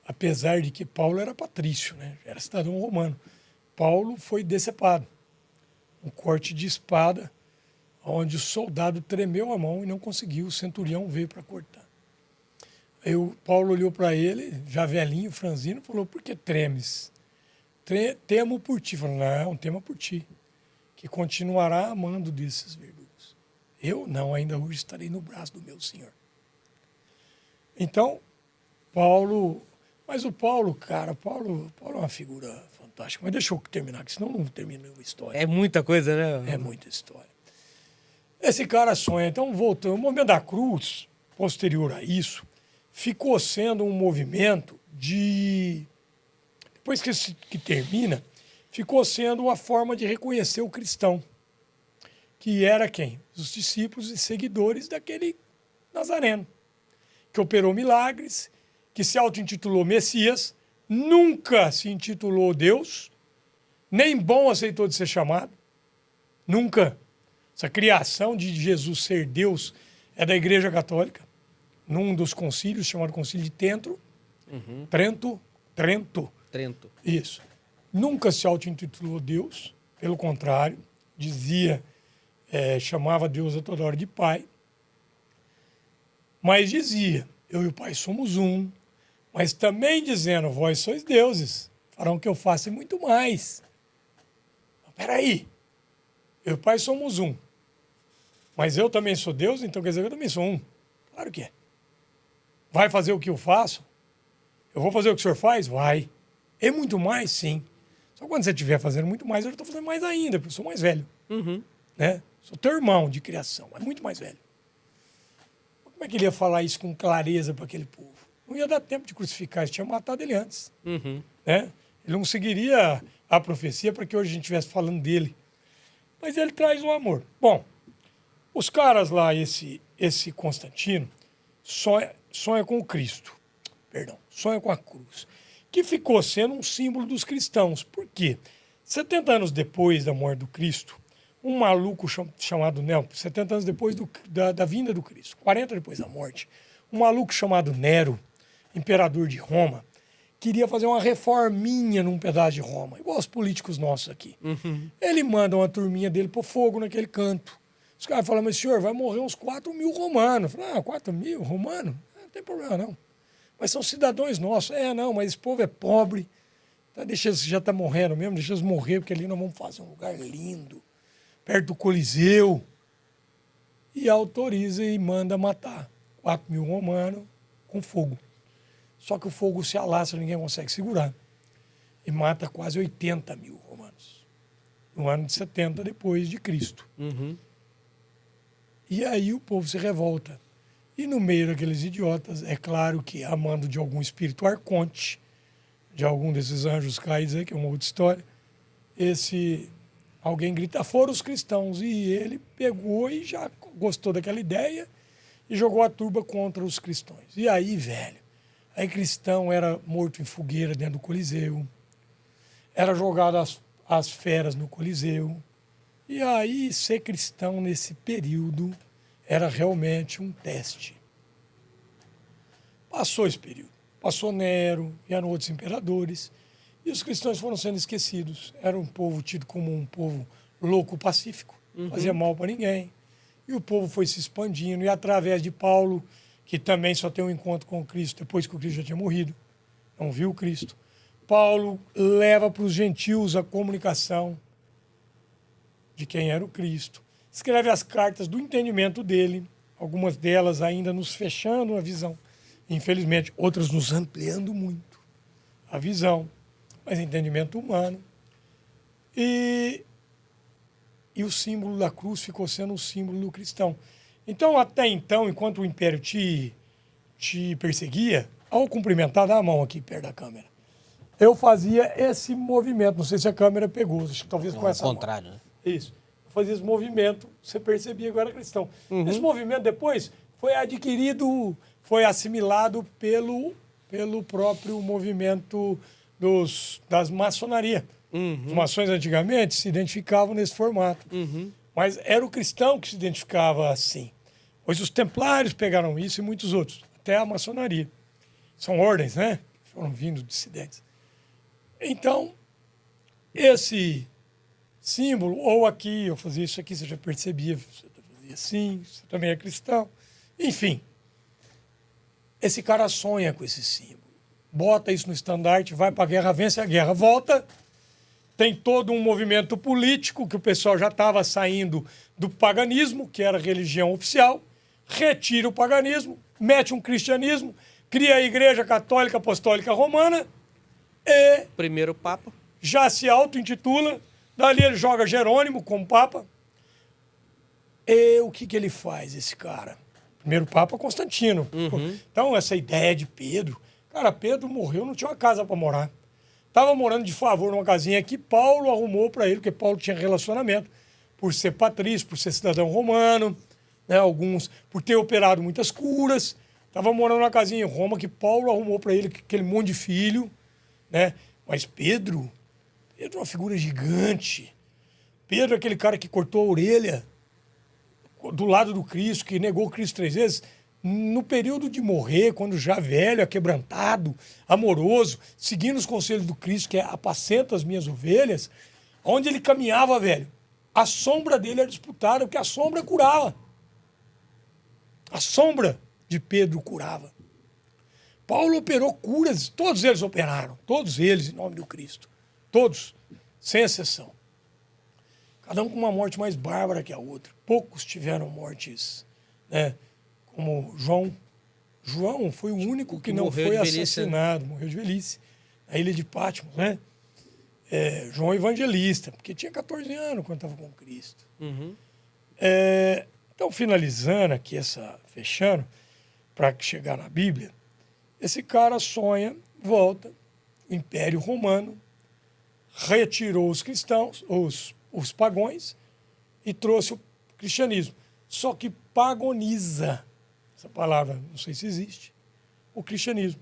Apesar de que Paulo era patrício, né? Era cidadão romano. Paulo foi decepado. Um corte de espada, onde o soldado tremeu a mão e não conseguiu, o centurião veio para cortar. Aí o Paulo olhou para ele, já velhinho, franzino, falou, por que tremes? Temo por ti. Falou, não, tema por ti, que continuará amando desses verdugos. Eu não, ainda hoje estarei no braço do meu Senhor. Então, Paulo... Mas o Paulo, cara, Paulo é uma figura fantástica. Mas deixa eu terminar, que senão não termina a história. É muita coisa, né? É muita história. Esse cara sonha. Então, voltando, o movimento da cruz, posterior a isso, ficou sendo um movimento de... Depois que termina, ficou sendo uma forma de reconhecer o cristão, que era quem? Os discípulos e seguidores daquele Nazareno, que operou milagres, que se auto-intitulou Messias, nunca se intitulou Deus, nem bom aceitou de ser chamado, nunca. Essa criação de Jesus ser Deus é da Igreja Católica, num dos concílios, chamado Concílio de Trento. Trento. Isso. Nunca se auto-intitulou Deus, pelo contrário, dizia, chamava Deus a toda hora de Pai, mas dizia, eu e o Pai somos um, mas também dizendo, vós sois deuses, farão que eu faça muito mais. Peraí, eu e o Pai somos um, mas eu também sou Deus, então quer dizer que eu também sou um. Claro que é. Vai fazer o que eu faço? Eu vou fazer o que o senhor faz? Vai. É muito mais, sim. Só quando você estiver fazendo muito mais, eu estou fazendo mais ainda, porque eu sou mais velho. Né? Sou teu irmão de criação, mas muito mais velho. Como é que ele ia falar isso com clareza para aquele povo? Não ia dar tempo de crucificar, ele tinha matado ele antes. Né? Ele não seguiria a profecia para que hoje a gente estivesse falando dele. Mas ele traz o amor. Bom, os caras lá, esse Constantino, sonha com o Cristo. Sonha com a cruz. Que ficou sendo um símbolo dos cristãos. Por quê? 70 anos depois da morte do Cristo, um maluco chamado 70 anos depois da vinda do Cristo, 40 depois da morte, um maluco chamado Nero, imperador de Roma, queria fazer uma reforminha num pedaço de Roma, igual os políticos nossos aqui. Ele manda uma turminha dele pro fogo naquele canto. Os caras falam, mas senhor, vai morrer uns 4 mil romanos. Eu falo, 4 mil romanos? Não tem problema, não. Mas são cidadãos nossos. Não, mas esse povo é pobre. Então deixa eles, já está morrendo mesmo, deixa eles morrer, porque ali nós vamos fazer um lugar lindo, perto do Coliseu. E autoriza e manda matar 4 mil romanos com fogo. Só que o fogo se alastra, ninguém consegue segurar. E mata quase 80 mil romanos. No ano de 70 depois de Cristo. E aí o povo se revolta. E no meio daqueles idiotas, é claro que, a mando de algum espírito arconte, de algum desses anjos caídos aí, que é uma outra história, alguém grita, foram os cristãos. E ele pegou e já gostou daquela ideia e jogou a turba contra os cristãos. E aí, velho, aí cristão era morto em fogueira dentro do Coliseu, era jogado as feras no Coliseu. E aí, ser cristão nesse período era realmente um teste. Passou esse período. Passou Nero, vieram outros imperadores, e os cristãos foram sendo esquecidos. Era um povo tido como um povo louco, pacífico, fazia mal para ninguém. E o povo foi se expandindo, e através de Paulo, que também só tem um encontro com Cristo depois que o Cristo já tinha morrido, não viu Cristo, Paulo leva para os gentios a comunicação de quem era o Cristo. Escreve as cartas do entendimento dele, algumas delas ainda nos fechando a visão. Infelizmente, outras nos ampliando muito a visão, mas entendimento humano. E o símbolo da cruz ficou sendo o símbolo do cristão. Então, até então, enquanto o império te perseguia, ao cumprimentar, dá a mão aqui perto da câmera, eu fazia esse movimento. Não sei se a câmera pegou, acho que talvez com essa mão. Ao contrário, né? Isso. Fazia esse movimento, você percebia que eu era cristão. Esse movimento depois foi adquirido, foi assimilado pelo próprio movimento das maçonaria. Os maçons antigamente se identificavam nesse formato. Mas era o cristão que se identificava assim. Pois os templários pegaram isso e muitos outros, até a maçonaria. São ordens, né? Foram vindo dissidentes. Então, esse símbolo, ou aqui, eu fazia isso aqui, você já percebia, você fazia assim, você também é cristão. Enfim, esse cara sonha com esse símbolo. Bota isso no estandarte, vai para a guerra, vence a guerra, volta. Tem todo um movimento político, que o pessoal já estava saindo do paganismo, que era a religião oficial, retira o paganismo, mete um cristianismo, cria a Igreja Católica Apostólica Romana e... Primeiro Papa. Já se auto-intitula. Dali ele joga Jerônimo como Papa. E o que ele faz, esse cara? Primeiro Papa, Constantino. Então, essa ideia de Pedro... Cara, Pedro morreu, não tinha uma casa para morar. Estava morando de favor numa casinha que Paulo arrumou para ele, porque Paulo tinha relacionamento, por ser patrício, por ser cidadão romano, né, alguns por ter operado muitas curas. Estava morando numa casinha em Roma que Paulo arrumou para ele aquele monte de filho, né? Mas Pedro é uma figura gigante. Pedro é aquele cara que cortou a orelha do lado do Cristo, que negou o Cristo 3 vezes. No período de morrer, quando já velho, aquebrantado, amoroso, seguindo os conselhos do Cristo, que é apacenta as minhas ovelhas, onde ele caminhava, velho, a sombra dele era disputada, porque a sombra curava. A sombra de Pedro curava. Paulo operou curas, todos eles operaram, todos eles em nome do Cristo. Todos, sem exceção. Cada um com uma morte mais bárbara que a outra. Poucos tiveram mortes, né? Como João. João foi o único que não foi assassinado, morreu de velhice, na ilha de Patmos, né? João Evangelista, porque tinha 14 anos quando estava com Cristo. Uhum. Então, finalizando aqui, fechando, para chegar na Bíblia, esse cara sonha, volta, o Império Romano retirou os cristãos, os pagões, e trouxe o cristianismo. Só que pagoniza, essa palavra não sei se existe, o cristianismo.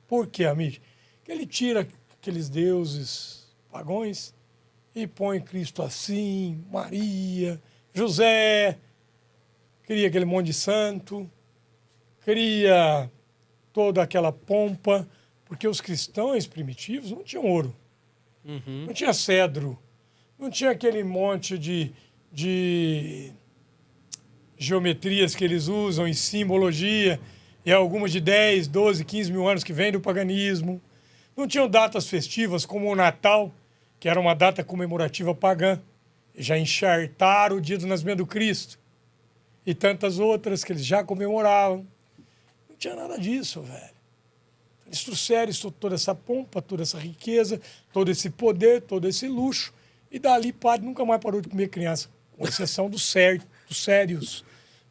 Por quê, amigo? Que ele tira aqueles deuses pagões e põe Cristo assim, Maria, José, cria aquele monte de santo, cria toda aquela pompa, porque os cristãos primitivos não tinham ouro, não tinha cedro, não tinha aquele monte de geometrias que eles usam em simbologia, e algumas de 10, 12, 15 mil anos que vêm do paganismo. Não tinham datas festivas como o Natal, que era uma data comemorativa pagã. Já enxertaram o dia do nascimento do Cristo. E tantas outras que eles já comemoravam. Não tinha nada disso, velho. Eles trouxeram toda essa pompa, toda essa riqueza, todo esse poder, todo esse luxo. E dali, padre nunca mais parou de comer criança. Com exceção dos sérios,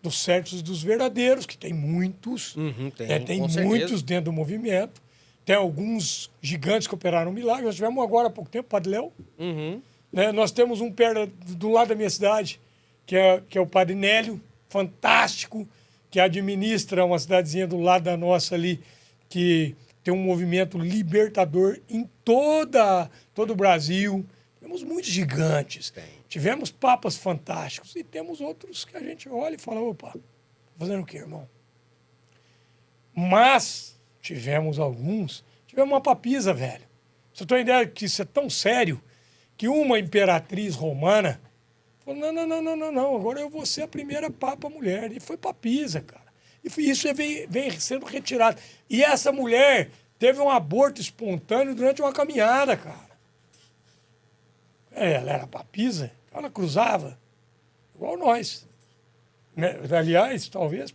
dos certos e dos verdadeiros, que tem muitos. Tem muitos dentro do movimento. Tem alguns gigantes que operaram milagres. Nós tivemos agora há pouco tempo, Padre Léo. Né? Nós temos um perto do lado da minha cidade, que é o Padre Nélio, fantástico, que administra uma cidadezinha do lado da nossa ali, que tem um movimento libertador em todo o Brasil. Temos muitos gigantes. Tivemos papas fantásticos. E temos outros que a gente olha e fala, opa, tá fazendo o quê, irmão? Mas tivemos uma papisa, velho. Você tem uma ideia que isso é tão sério que uma imperatriz romana falou, não, agora eu vou ser a primeira papa mulher. E foi papisa, cara. E isso vem sendo retirado. E essa mulher teve um aborto espontâneo durante uma caminhada, cara. Ela era papisa, ela cruzava, igual nós. Né? Aliás, talvez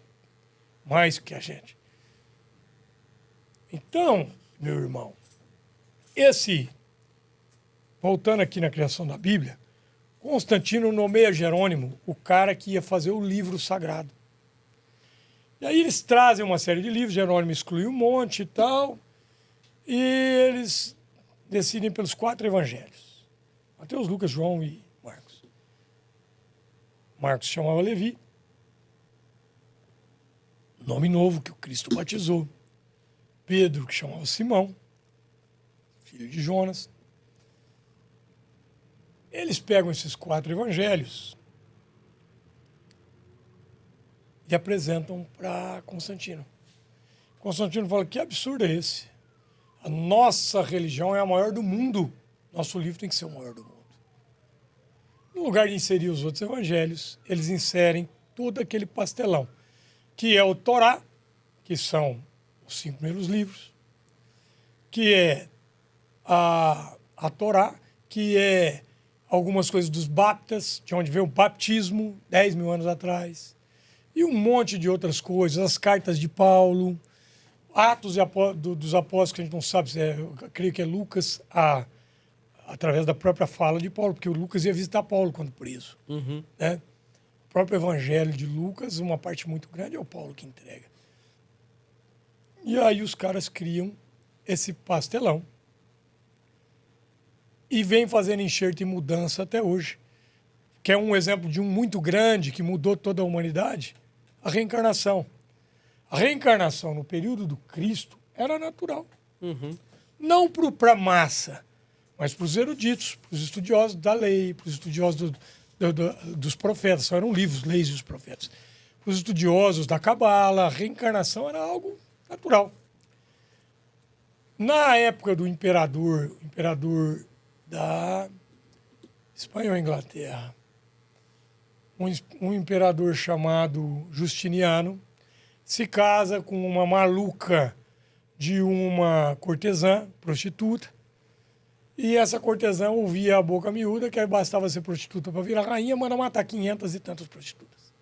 mais que a gente. Então, meu irmão, voltando aqui na criação da Bíblia, Constantino nomeia Jerônimo o cara que ia fazer o livro sagrado. E aí eles trazem uma série de livros, Jerônimo exclui um monte e tal, e eles decidem pelos 4 evangelhos. Mateus, Lucas, João e Marcos. Marcos se chamava Levi, nome novo que o Cristo batizou. Pedro, que chamava Simão, filho de Jonas. Eles pegam esses 4 evangelhos e apresentam para Constantino. Constantino fala, que absurdo é esse? A nossa religião é a maior do mundo. Nosso livro tem que ser o maior do mundo. No lugar de inserir os outros evangelhos, eles inserem todo aquele pastelão, que é o Torá, que são os 5 primeiros livros, que é a Torá, que é algumas coisas dos baptas, de onde veio o baptismo, 10 mil anos atrás, e um monte de outras coisas, as cartas de Paulo, Atos dos Apóstolos, que a gente não sabe se eu creio que é Lucas, através da própria fala de Paulo, porque o Lucas ia visitar Paulo quando preso. Né? O próprio evangelho de Lucas, uma parte muito grande, é o Paulo que entrega. E aí os caras criam esse pastelão e vem fazendo enxerto e mudança até hoje. Que é um exemplo de um muito grande que mudou toda a humanidade, a reencarnação. A reencarnação no período do Cristo era natural. Não para a massa, mas para os eruditos, para os estudiosos da lei, para os estudiosos dos profetas. Só eram livros, leis e os profetas. Para os estudiosos da Cabala, a reencarnação era algo natural. Na época do imperador da Espanha ou Inglaterra, um imperador chamado Justiniano se casa com uma maluca de uma cortesã, prostituta, e essa cortesã ouvia a boca miúda que bastava ser prostituta para virar rainha, manda matar 500 e tantas prostitutas.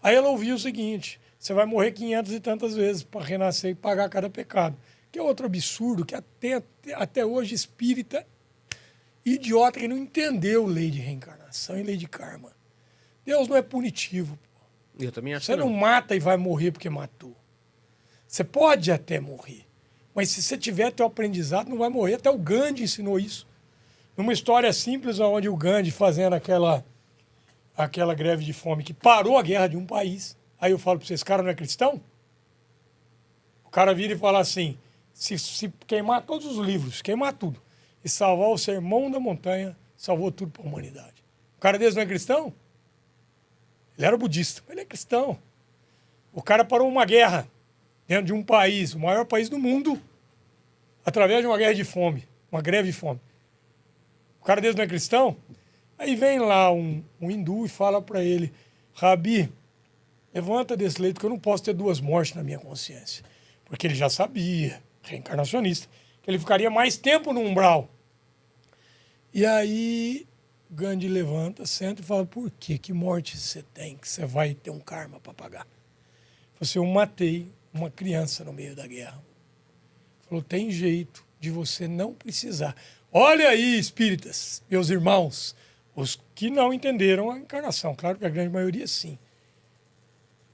Aí ela ouvia o seguinte: você vai morrer 500 e tantas vezes para renascer e pagar cada pecado. Que é outro absurdo que até hoje espírita idiota que não entendeu lei de reencarnação e lei de karma. Deus não é punitivo. Eu também acho Você que não mata e vai morrer porque matou. Você pode até morrer, mas se você tiver teu aprendizado, não vai morrer. Até o Gandhi ensinou isso. Numa história simples, onde o Gandhi, fazendo aquela greve de fome que parou a guerra de um país, aí eu falo para vocês, esse cara não é cristão? O cara vira e fala assim, se queimar todos os livros, queimar tudo, e salvar o Sermão da Montanha, salvou tudo para a humanidade. O cara desse não é cristão? Ele era budista, mas ele é cristão. O cara parou uma guerra dentro de um país, o maior país do mundo, através de uma guerra de fome, uma greve de fome. O cara desse não é cristão? Aí vem lá um hindu e fala para ele, Rabi, levanta desse leito que eu não posso ter duas mortes na minha consciência. Porque ele já sabia, reencarnacionista, que ele ficaria mais tempo no umbral. E aí Gandhi levanta, senta e fala, por quê? Que morte você tem que você vai ter um karma para pagar? Eu matei uma criança no meio da guerra. Falou, tem jeito de você não precisar. Olha aí, espíritas, meus irmãos, os que não entenderam a encarnação. Claro que a grande maioria sim.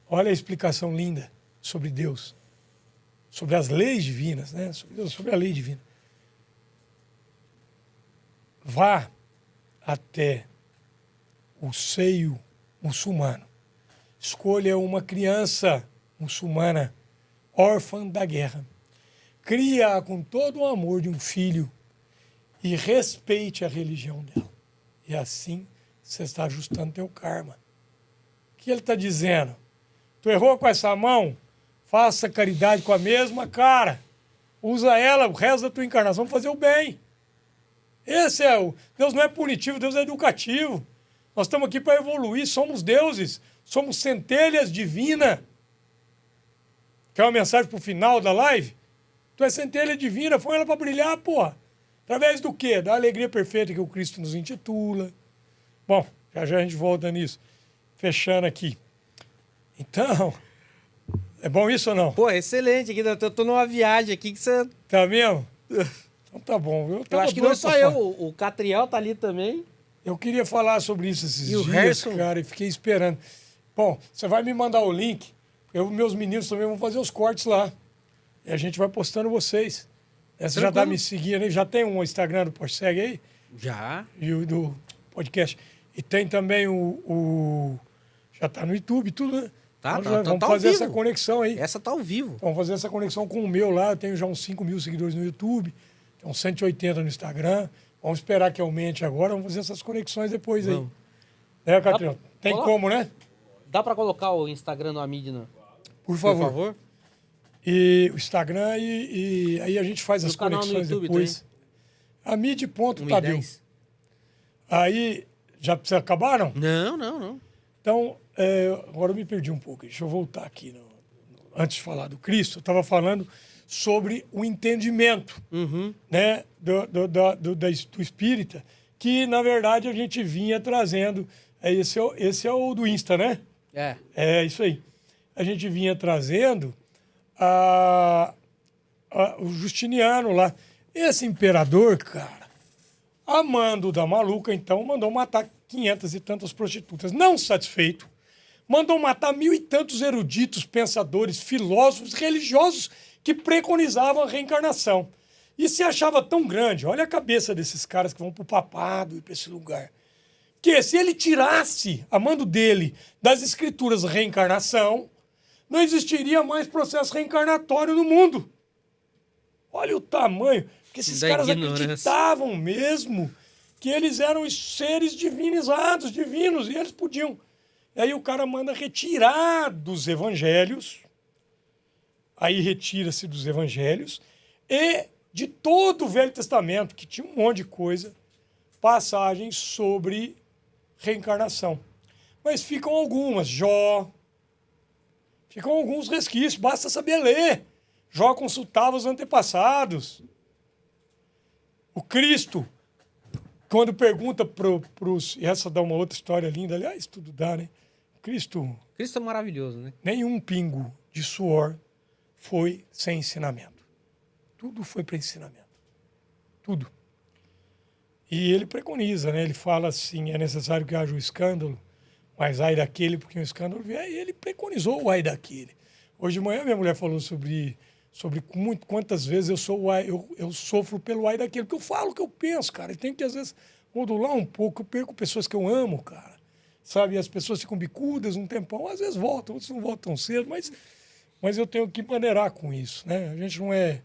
Olha a explicação linda sobre Deus, sobre as leis divinas, né? Sobre Deus, sobre a lei divina. Vá até o seio muçulmano. Escolha uma criança muçulmana, órfã da guerra. Cria-a com todo o amor de um filho e respeite a religião dela. E assim você está ajustando teu karma. O que ele está dizendo? Tu errou com essa mão? Faça caridade com a mesma cara. Usa ela, o resto da tua encarnação, para fazer o bem. Esse é o... Deus não é punitivo, Deus é educativo. Nós estamos aqui para evoluir, somos deuses, somos centelhas divinas. Quer uma mensagem para o final da live? Tu é centelha divina, foi ela para brilhar, porra. Através do quê? Da alegria perfeita que o Cristo nos intitula. Bom, já a gente volta nisso. Fechando aqui. Então, é bom isso ou não? Pô, excelente. Eu tô numa viagem aqui que você... Tá mesmo? Então tá bom. Eu acho que não só eu, o Catriel tá ali também. Eu queria falar sobre isso esses E o dias, Harrison? cara, e fiquei esperando. Bom, você vai me mandar o link. Meus meninos também vão fazer os cortes lá. E a gente vai postando vocês. Você já tá me seguindo aí? Já tem um Instagram do Segue aí? Já. E o do podcast. E tem também já tá no YouTube, tudo, né? Vamos fazer essa conexão aí. Essa tá ao vivo. Vamos fazer essa conexão com o meu lá. Eu tenho já uns 5 mil seguidores no YouTube. Tem uns 180 no Instagram. Vamos esperar que aumente agora. Vamos fazer essas conexões depois aí. É, Catriel? Tem como, né? Dá para colocar o Instagram do Amid, não? Por favor. E o Instagram e aí a gente faz as conexões depois. Amid.Tadeu. Aí, já acabaram? Não. Então, agora eu me perdi um pouco. Deixa eu voltar aqui. Antes de falar do Cristo, eu estava falando sobre o entendimento né, do espírita, que, na verdade, a gente vinha trazendo. Esse é o do Insta, né? É isso aí. A gente vinha trazendo o Justiniano lá. Esse imperador, cara, amando da maluca, então, mandou matar 500 e tantas prostitutas. Não satisfeito, mandou matar 1.000 e tantos eruditos, pensadores, filósofos, religiosos que preconizavam a reencarnação. E se achava tão grande, olha a cabeça desses caras que vão para o papado e para esse lugar, que se ele tirasse a mando dele das escrituras reencarnação, não existiria mais processo reencarnatório no mundo. Olha o tamanho, porque esses caras acreditavam mesmo que eles eram os seres divinizados, divinos, e eles podiam. E aí o cara manda retirar dos evangelhos, aí retira-se dos evangelhos, e de todo o Velho Testamento, que tinha um monte de coisa, passagens sobre reencarnação. Mas ficam algumas, Jó, ficam alguns resquícios, basta saber ler. Jó consultava os antepassados. O Cristo, quando pergunta para os... E essa dá uma outra história linda, aliás, tudo dá, né? Cristo é maravilhoso, né? Nenhum pingo de suor foi sem ensinamento. Tudo foi para ensinamento. Tudo. E ele preconiza, né? Ele fala assim, é necessário que haja um escândalo, mas ai daquele, porque um escândalo vier. E ele preconizou o ai daquele. Hoje de manhã minha mulher falou sobre quantas vezes eu sofro pelo ai daquele, porque eu falo o que eu penso, cara. E tem que, às vezes, modular um pouco. Eu perco pessoas que eu amo, cara. Sabe? E as pessoas ficam bicudas um tempão, às vezes voltam, outros não voltam cedo, mas eu tenho que maneirar com isso, né? A gente não é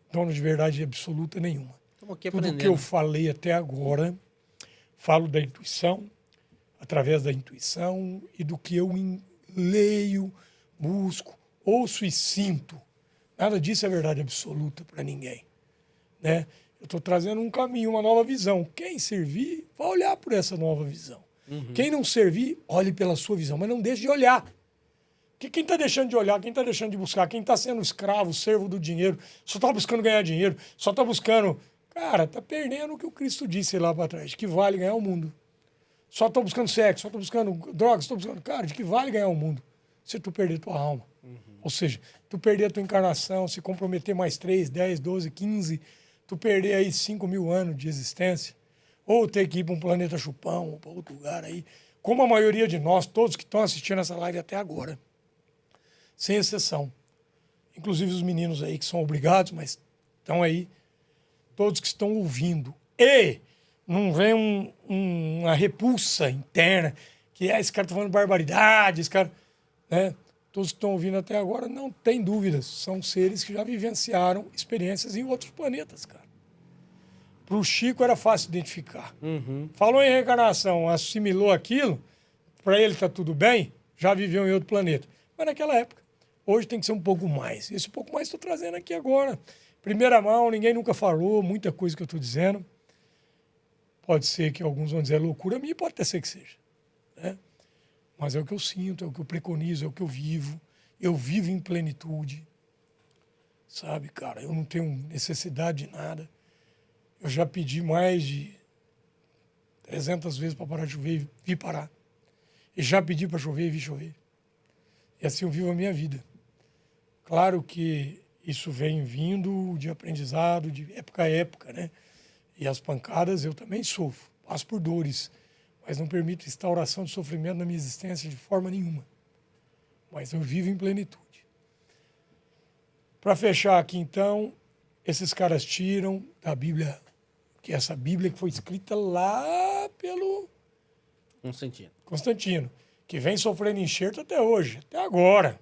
dono de verdade absoluta nenhuma. Tudo que eu falei até agora, falo da intuição, através da intuição e do que eu leio, busco, ouço e sinto. Nada disso é verdade absoluta para ninguém, né? Eu estou trazendo um caminho, uma nova visão. Quem servir, vai olhar por essa nova visão. Uhum. Quem não servir, olhe pela sua visão, mas não deixe de olhar. Porque quem está deixando de olhar, quem está deixando de buscar, quem está sendo escravo, servo do dinheiro, só está buscando ganhar dinheiro, só está buscando... Cara, está perdendo o que o Cristo disse lá para trás, de que vale ganhar o mundo. Só estou buscando sexo, só estou buscando drogas, estou buscando... Cara, de que vale ganhar o mundo se tu perder tua alma. Uhum. Ou seja, tu perder a tua encarnação, se comprometer mais 3, 10, 12, 15, tu perder aí 5.000 anos de existência, ou ter que ir para um planeta chupão, ou para outro lugar aí, como a maioria de nós, todos que estão assistindo essa live até agora, sem exceção. Inclusive os meninos aí que são obrigados, mas estão aí, todos que estão ouvindo. E não vem uma repulsa interna, que esse cara está falando barbaridade, esse cara... Né? Todos que estão ouvindo até agora, não tem dúvidas, são seres que já vivenciaram experiências em outros planetas, cara. Para o Chico era fácil identificar. Uhum. Falou em reencarnação, assimilou aquilo, para ele está tudo bem, já viveu em outro planeta. Mas naquela época, hoje tem que ser um pouco mais. Esse pouco mais estou trazendo aqui agora. Primeira mão, ninguém nunca falou, muita coisa que eu estou dizendo. Pode ser que alguns vão dizer loucura minha, pode até ser que seja. Né? Mas é o que eu sinto, é o que eu preconizo, é o que eu vivo. Eu vivo em plenitude. Sabe, cara, eu não tenho necessidade de nada. Eu já pedi mais de 300 vezes para parar de chover e vi parar. E já pedi para chover e vi chover. E assim eu vivo a minha vida. Claro que isso vem vindo de aprendizado, de época a época, né? E as pancadas eu também sofro, passo por dores, mas não permito instauração de sofrimento na minha existência de forma nenhuma. Mas eu vivo em plenitude. Para fechar aqui, então, esses caras tiram da Bíblia, que é essa Bíblia que foi escrita lá pelo Constantino, que vem sofrendo enxerto até hoje, até agora.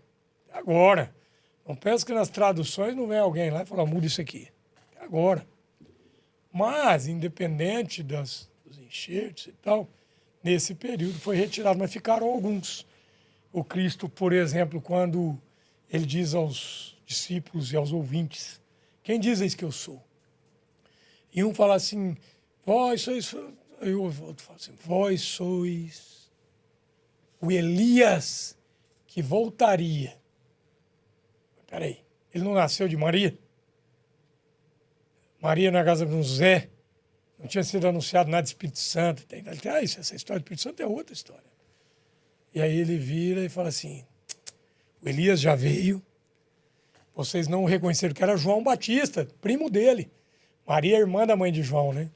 Não pensa que nas traduções não vem alguém lá e fala, muda isso aqui. Até agora. Mas, independente dos enxertos e tal, nesse período foi retirado, mas ficaram alguns. O Cristo, por exemplo, quando ele diz aos discípulos e aos ouvintes, quem dizes que eu sou? E um fala assim, vós sois... Eu outro falo assim, vós sois o Elias que voltaria. Peraí, ele não nasceu de Maria? Maria na casa de José, não tinha sido anunciado nada de Espírito Santo. Essa história do Espírito Santo é outra história. E aí ele vira e fala assim, o Elias já veio, vocês não o reconheceram que era João Batista, primo dele. Maria é irmã da mãe de João, né?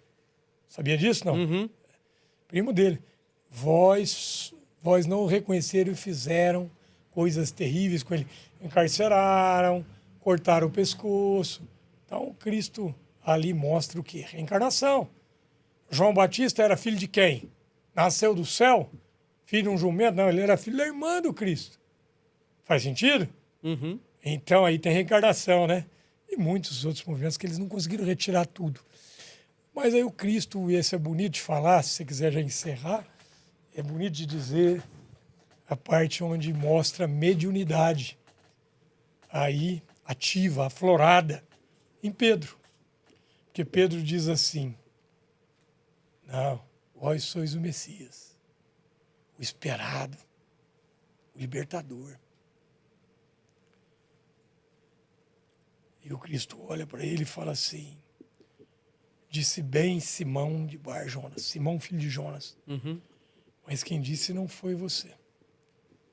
Sabia disso, não? Uhum. Primo dele. Vós não o reconheceram e fizeram coisas terríveis com ele. Encarceraram, cortaram o pescoço. Então, Cristo ali mostra o quê? Reencarnação. João Batista era filho de quem? Nasceu do céu? Filho de um jumento? Não, ele era filho da irmã do Cristo. Faz sentido? Uhum. Então aí tem reencarnação, né? E muitos outros movimentos que eles não conseguiram retirar tudo. Mas aí o Cristo, esse é bonito de falar, se você quiser já encerrar, é bonito de dizer a parte onde mostra mediunidade. Aí, ativa, aflorada, em Pedro. Porque Pedro diz assim, não, vós sois o Messias, o esperado, o libertador. E o Cristo olha para ele e fala assim, disse bem Simão de Bar Jonas, Simão filho de Jonas, mas quem disse não foi você,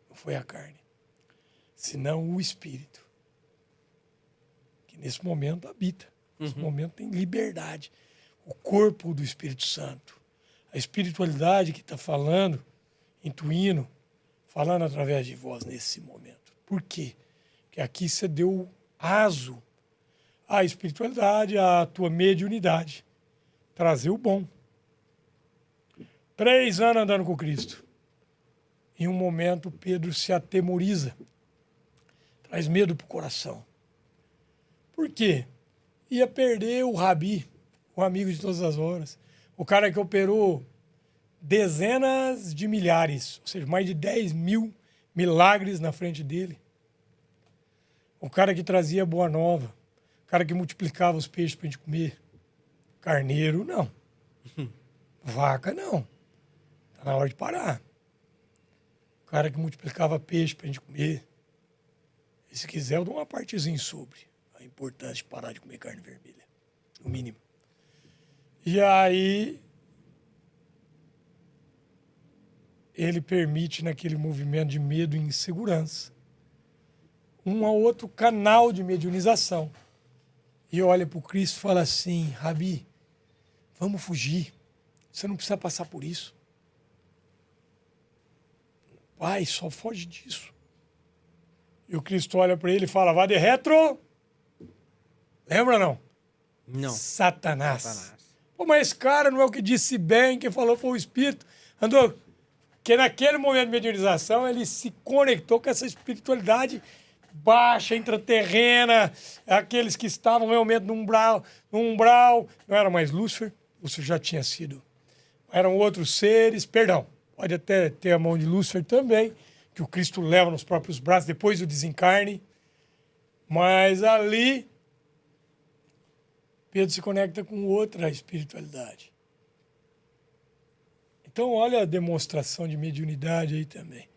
não foi a carne, senão o Espírito, que nesse momento habita, nesse momento tem liberdade, o corpo do Espírito Santo, a espiritualidade que está falando, intuindo, falando através de vós nesse momento. Por quê? Porque aqui você deu aso à espiritualidade, à tua mediunidade. Trazer o bom. 3 anos andando com Cristo. Em um momento, Pedro se atemoriza. Traz medo para o coração. Por quê? Ia perder o Rabi, o amigo de todas as horas. O cara que operou dezenas de milhares, ou seja, mais de 10 mil milagres na frente dele. O cara que trazia boa nova. O cara que multiplicava os peixes para a gente comer. Carneiro, não. Vaca, não. Está na hora de parar. O cara que multiplicava peixe para a gente comer. E se quiser, eu dou uma partezinha sobre a importância de parar de comer carne vermelha. No mínimo. E aí, ele permite, naquele movimento de medo e insegurança, um a outro canal de mediunização. E olha para o Cristo e fala assim, Rabi, vamos fugir. Você não precisa passar por isso. Pai, só foge disso. E o Cristo olha para ele e fala, vá de retro. Lembra não? Não. Satanás. Pô, mas esse cara não é o que disse bem, quem falou foi o Espírito. Andou. Porque naquele momento de mediunização, ele se conectou com essa espiritualidade baixa, intraterrena, aqueles que estavam realmente no umbral, não era mais Lúcifer já tinha sido, eram outros seres, perdão, pode até ter a mão de Lúcifer também, que o Cristo leva nos próprios braços depois do desencarne, mas ali Pedro se conecta com outra espiritualidade. Então olha a demonstração de mediunidade aí também.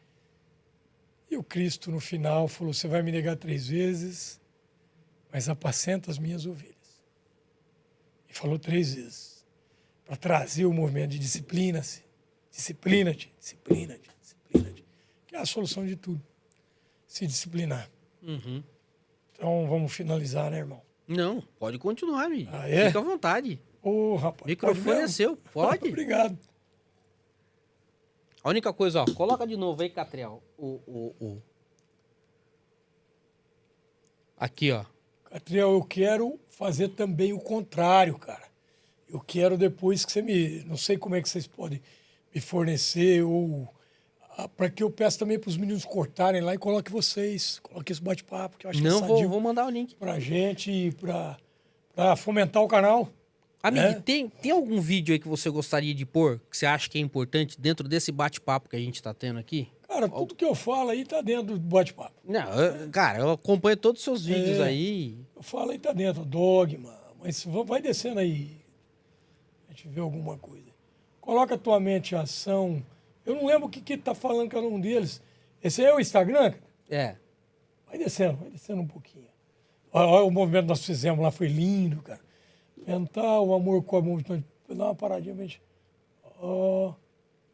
E o Cristo, no final, falou, você vai me negar 3 vezes, mas apacenta as minhas ovelhas. E falou 3 vezes, para trazer o movimento de disciplina-se, disciplina-te, disciplina-te, disciplina-te, que é a solução de tudo, se disciplinar. Então, vamos finalizar, né, irmão? Não, pode continuar, amigo. Ah, é? Fica à vontade. Ô, rapaz. O microfone é seu, pode. Obrigado. A única coisa, ó, coloca de novo aí, Catriel. Aqui, ó. Catriel, eu quero fazer também o contrário, cara. Eu quero depois que você me... Não sei como é que vocês podem me fornecer ou... Para que eu peço também para os meninos cortarem lá e coloque vocês. Coloque esse bate-papo, que eu acho que é Não, sadio vou mandar o link. pra gente e pra fomentar o canal. Amigo, tem algum vídeo aí que você gostaria de pôr, que você acha que é importante dentro desse bate-papo que a gente tá tendo aqui? Cara, tudo que eu falo aí tá dentro do bate-papo. Não, cara, eu acompanho todos os seus vídeos aí. Eu falo aí tá dentro, dogma. Mas vai descendo aí. A gente vê alguma coisa. Coloca a tua mente em ação. Eu não lembro o que tá falando cada um deles. Esse aí é o Instagram? É. Vai descendo um pouquinho. Olha o movimento que nós fizemos lá, foi lindo, cara. Mental, o amor com o amor. Dá uma paradinha, gente.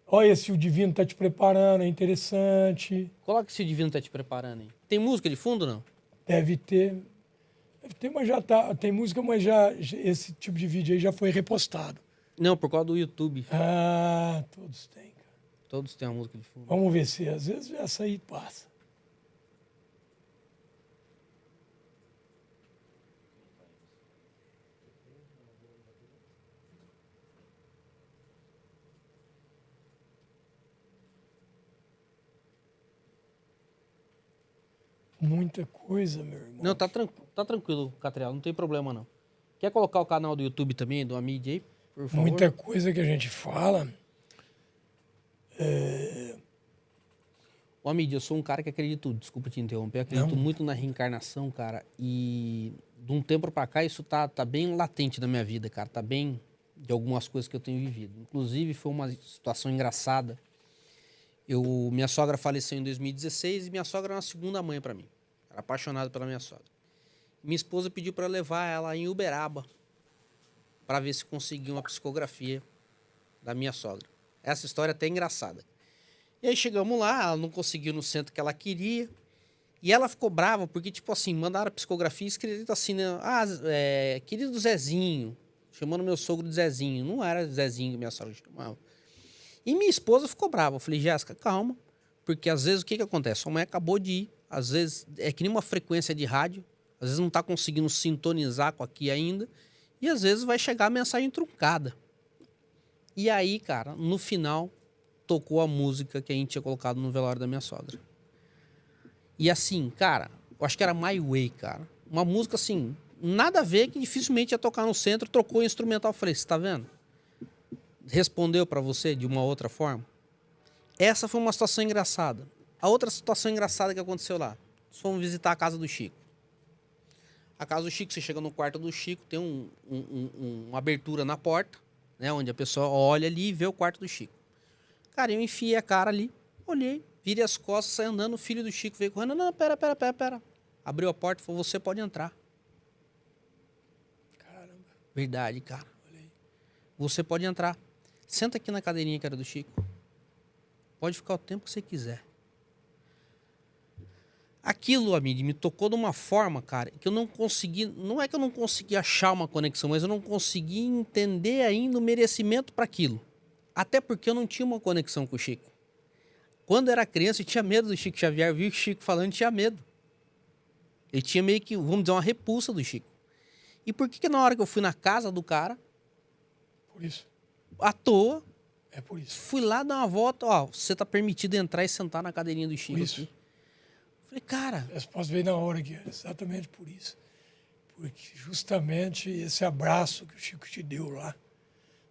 Olha esse o divino tá te preparando, é interessante. Coloca se o divino tá te preparando aí. Tem música de fundo, não? Deve ter, mas já tá. Tem música, mas já esse tipo de vídeo aí já foi repostado. Não, por causa do YouTube. Ah, todos têm, cara. Todos têm uma música de fundo. Vamos ver se às vezes essa aí passa. Muita coisa, meu irmão. Não, tá tranquilo, Catriel, não tem problema não. Quer colocar o canal do YouTube também, do Amid aí, por favor? Muita coisa que a gente fala. Ô, Amid, eu sou um cara que acredito, desculpa te interromper, eu acredito Não. muito na reencarnação, cara, e de um tempo pra cá isso tá bem latente na minha vida, cara, tá bem de algumas coisas que eu tenho vivido. Inclusive, foi uma situação engraçada. Minha sogra faleceu em 2016 e minha sogra é uma segunda mãe pra mim. Era apaixonado pela minha sogra. Minha esposa pediu pra eu levar ela em Uberaba pra ver se conseguia uma psicografia da minha sogra. Essa história é até engraçada. E aí chegamos lá, ela não conseguiu no centro que ela queria. E ela ficou brava porque, tipo assim, mandaram a psicografia escrito assim, né? Querido Zezinho, chamando meu sogro de Zezinho. Não era Zezinho que minha sogra chamava. E minha esposa ficou brava. Eu falei, Jéssica, calma. Porque às vezes o que acontece? Sua mãe acabou de ir. Às vezes é que nem uma frequência de rádio. Às vezes não tá conseguindo sintonizar com aqui ainda. E às vezes vai chegar a mensagem truncada. E aí, cara, no final, tocou a música que a gente tinha colocado no velório da minha sogra. E assim, cara, eu acho que era My Way, cara. Uma música assim, nada a ver, que dificilmente ia tocar no centro, trocou o instrumental. Eu falei, você tá vendo? Respondeu pra você de uma outra forma. Essa foi uma situação engraçada. A outra situação engraçada que aconteceu lá, nós fomos visitar a casa do Chico. A casa do Chico, você chega no quarto do Chico, tem uma abertura na porta, né, onde a pessoa olha ali e vê o quarto do Chico. Cara, eu enfiei a cara ali, olhei, virei as costas, saí andando, o filho do Chico veio correndo. Não, pera. Abriu a porta e falou, você pode entrar. Caramba. Verdade, cara. Olhei. Você pode entrar. Senta aqui na cadeirinha que era do Chico. Pode ficar o tempo que você quiser. Aquilo, amigo, me tocou de uma forma, cara, que eu não consegui... Não é que eu não consegui achar uma conexão, mas eu não consegui entender ainda o merecimento para aquilo. Até porque eu não tinha uma conexão com o Chico. Quando eu era criança, eu tinha medo do Chico Xavier. Vi o Chico falando, tinha medo. Ele tinha meio que, vamos dizer, uma repulsa do Chico. E por que na hora que eu fui na casa do cara, Por isso. à toa, É por isso. fui lá dar uma volta, ó, você tá permitido entrar e sentar na cadeirinha do Chico Por isso. aqui. Falei, cara... A resposta veio na hora, Gui. Exatamente por isso. Porque justamente esse abraço que o Chico te deu lá,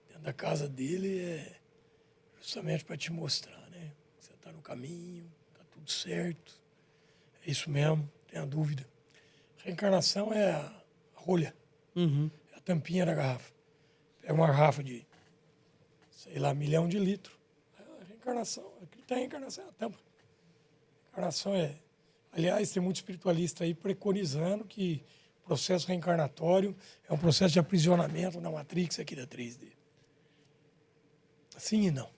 dentro da casa dele, é justamente para te mostrar, né? Que você está no caminho, está tudo certo. É isso mesmo, não tenha dúvida. Reencarnação é a rolha, Uhum. é a tampinha da garrafa. Pega uma garrafa de, sei lá, 1 milhão de litros. A reencarnação, aqui tem a reencarnação, é a tampa. A reencarnação é... Aliás, tem muito espiritualista aí preconizando que o processo reencarnatório é um processo de aprisionamento na Matrix aqui da 3D. Sim e não.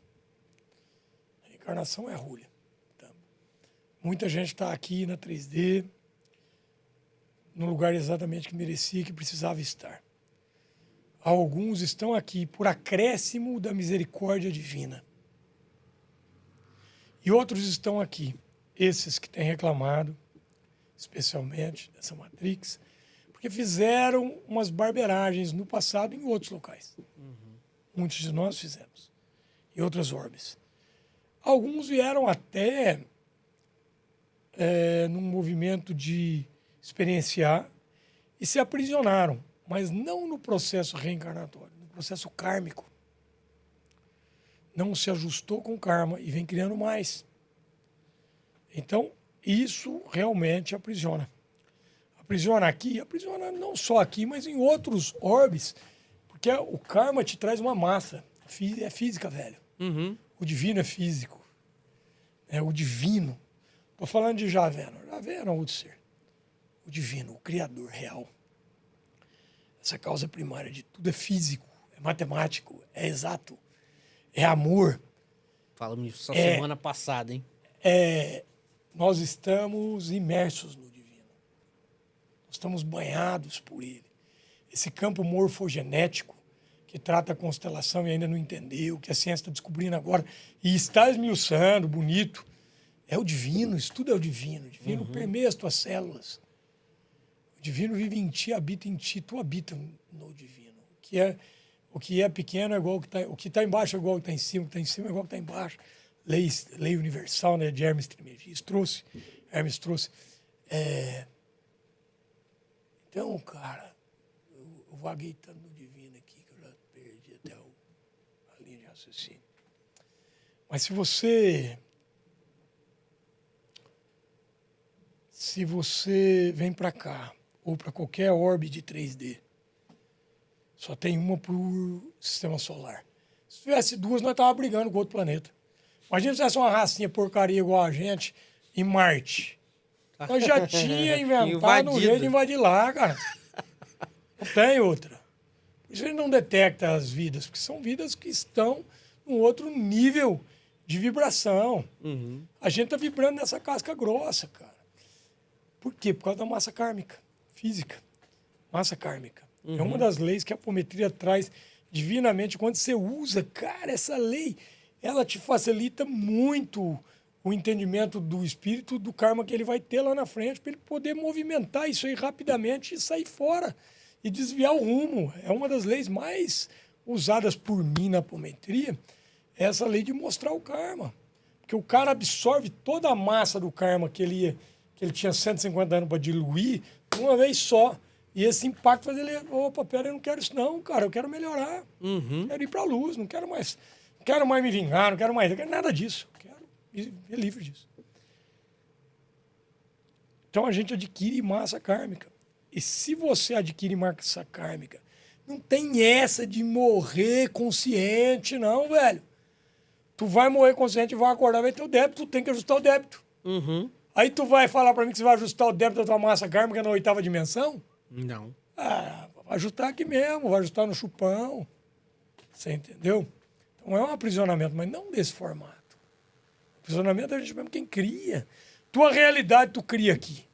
A reencarnação é rolha. Tá? Muita gente está aqui na 3D no lugar exatamente que merecia, que precisava estar. Alguns estão aqui por acréscimo da misericórdia divina. E outros estão aqui, esses que têm reclamado, especialmente dessa Matrix, porque fizeram umas barberagens no passado em outros locais. Muitos de nós fizemos, em outras orbes. Alguns vieram até num movimento de experienciar e se aprisionaram, mas não no processo reencarnatório, no processo kármico. Não se ajustou com o karma e vem criando mais. Então, isso realmente aprisiona. Aprisiona aqui, aprisiona não só aqui, mas em outros orbes, porque o karma te traz uma massa. É física, velho. Uhum. O divino é físico. É o divino. Estou falando de Javena. Javena é outro ser. O divino, o criador real. Essa causa primária de tudo é físico, é matemático, é exato, é amor. Falamos isso semana passada, hein? Nós estamos imersos no divino. Nós estamos banhados por ele. Esse campo morfogenético que trata a constelação e ainda não entendeu, que a ciência está descobrindo agora e está esmiuçando, bonito, é o divino, isso tudo é o divino. O divino permeia as tuas células. O divino vive em ti, habita em ti, tu habita no divino. O que é pequeno é igual ao que está... O que está embaixo é igual ao que está em cima, o que está em cima é igual ao que está embaixo. Lei universal, né, de Hermes Trismegisto Hermes trouxe. Então, cara, eu vaguei tanto no divino aqui que eu já perdi até a linha de raciocínio. Mas se você vem para cá, ou para qualquer orbe de 3D, só tem uma por sistema solar. Se tivesse duas, nós estávamos brigando com outro planeta. Imagina se tivesse uma racinha porcaria igual a gente em Marte. Nós já tinha inventado um jeito de invadir lá, cara. Não tem outra. Por isso ele não detecta as vidas, porque são vidas que estão num outro nível de vibração. Uhum. A gente está vibrando nessa casca grossa, cara. Por quê? Por causa da massa kármica, física. Massa kármica. É uma das leis que a apometria traz divinamente. Quando você usa, cara, essa lei, ela te facilita muito o entendimento do espírito, do karma que ele vai ter lá na frente, para ele poder movimentar isso aí rapidamente e sair fora e desviar o rumo. É uma das leis mais usadas por mim na apometria, é essa lei de mostrar o karma. Porque o cara absorve toda a massa do karma que ele tinha 150 anos para diluir de uma vez só. E esse impacto faz ele, opa, pera, eu não quero isso não, cara, eu quero melhorar. Quero ir para a luz, não quero mais me vingar, não quero nada disso. Eu quero ver livre disso. Então a gente adquire massa kármica. E se você adquire massa kármica, não tem essa de morrer consciente, não, velho. Tu vai morrer consciente, vai acordar, vai ter o débito, tu tem que ajustar o débito. Aí tu vai falar para mim que você vai ajustar o débito da tua massa kármica na 8ª dimensão? Não. Ah, vai ajustar aqui mesmo, vai ajustar no chupão. Você entendeu? Então é um aprisionamento, mas não desse formato. Aprisionamento é a gente mesmo quem cria. Tua realidade tu cria aqui.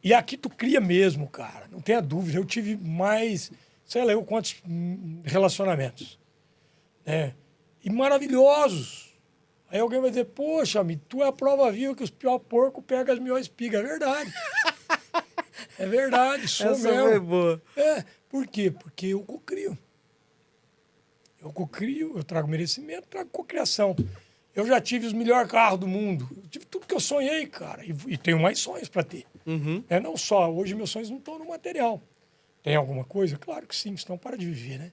E aqui tu cria mesmo, cara. Não tenha dúvida. Eu tive mais, sei lá, quantos relacionamentos. Né? E maravilhosos. Aí alguém vai dizer, poxa, amigo, tu é a prova viva que os pior porcos pegam as melhores espigas. É verdade. É verdade, sou Essa mesmo. foi boa. Por quê? Porque eu cocrio. Eu trago merecimento, trago cocriação. Eu já tive os melhores carros do mundo. Eu tive tudo que eu sonhei, cara. E tenho mais sonhos para ter. Não só, hoje meus sonhos não estão no material. Tem alguma coisa? Claro que sim, senão para de viver, né?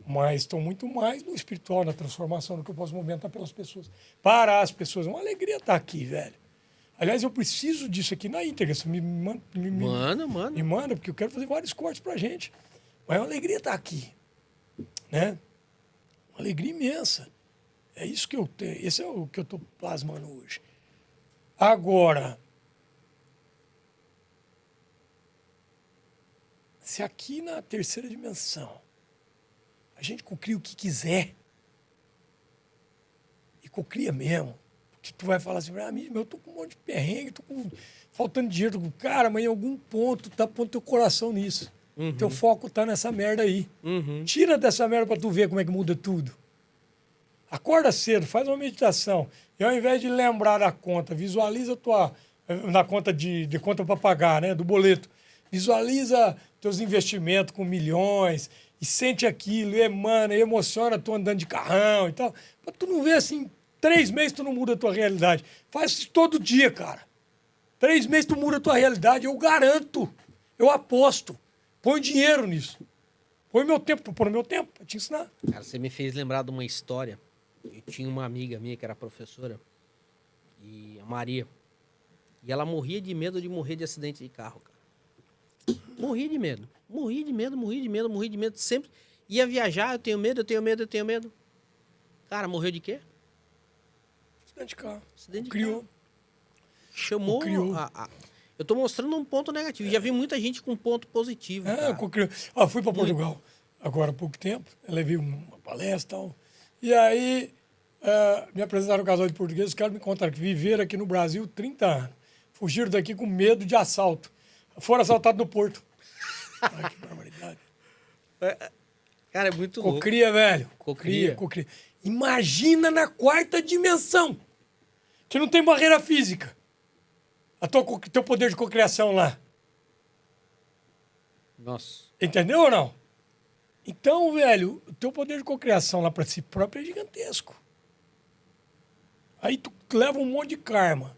Mas estão muito mais no espiritual, na transformação, no que eu posso movimentar pelas pessoas. Para as pessoas. É uma alegria estar aqui, velho. Aliás, eu preciso disso aqui na íntegra. Você me manda, porque eu quero fazer vários cortes pra gente. Mas é uma alegria estar aqui. Né? Uma alegria imensa. É isso que eu tenho. Esse é o que eu estou plasmando hoje. Agora, se aqui na 3ª dimensão a gente cocria o que quiser, e cocria mesmo, que tu vai falar assim, eu tô com um monte de perrengue, tô faltando dinheiro. Cara, mas em algum ponto tá pondo teu coração nisso. Teu foco tá nessa merda aí. Tira dessa merda pra tu ver como é que muda tudo. Acorda cedo, faz uma meditação. E ao invés de lembrar da conta, visualiza na conta de conta para pagar, né, do boleto. Visualiza teus investimentos com milhões e sente aquilo, emana, emociona tu andando de carrão e tal. Pra tu não ver assim, 3 meses tu não muda a tua realidade. Faz isso todo dia, cara. 3 meses tu muda a tua realidade, eu garanto. Eu aposto. Põe dinheiro nisso. Põe meu tempo, tô pondo meu tempo pra te ensinar. Cara, você me fez lembrar de uma história. Eu tinha uma amiga minha que era professora, e a Maria. E ela morria de medo de morrer de acidente de carro, cara. Morria de medo. Morria de medo. Sempre ia viajar, eu tenho medo. Cara, morreu de quê? Acidente de carro. Acidente de Criou. carro. Chamou eu tô mostrando um ponto negativo. Já vi muita gente com ponto positivo. Fui para Portugal agora há pouco tempo. Eu levei uma palestra e tal. E aí me apresentaram um casal de portugueses. Os caras me contaram que viveram aqui no Brasil 30 anos. Fugiram daqui com medo de assalto. Foram assaltados no Porto. Ai, que barbaridade. Cara, é muito louco. Cocria, velho. Cocria. Imagina na 4ª dimensão. Que não tem barreira física. Teu poder de cocriação lá. Nossa. Entendeu ou não? Então, velho, o teu poder de cocriação lá para si próprio é gigantesco. Aí tu leva um monte de karma.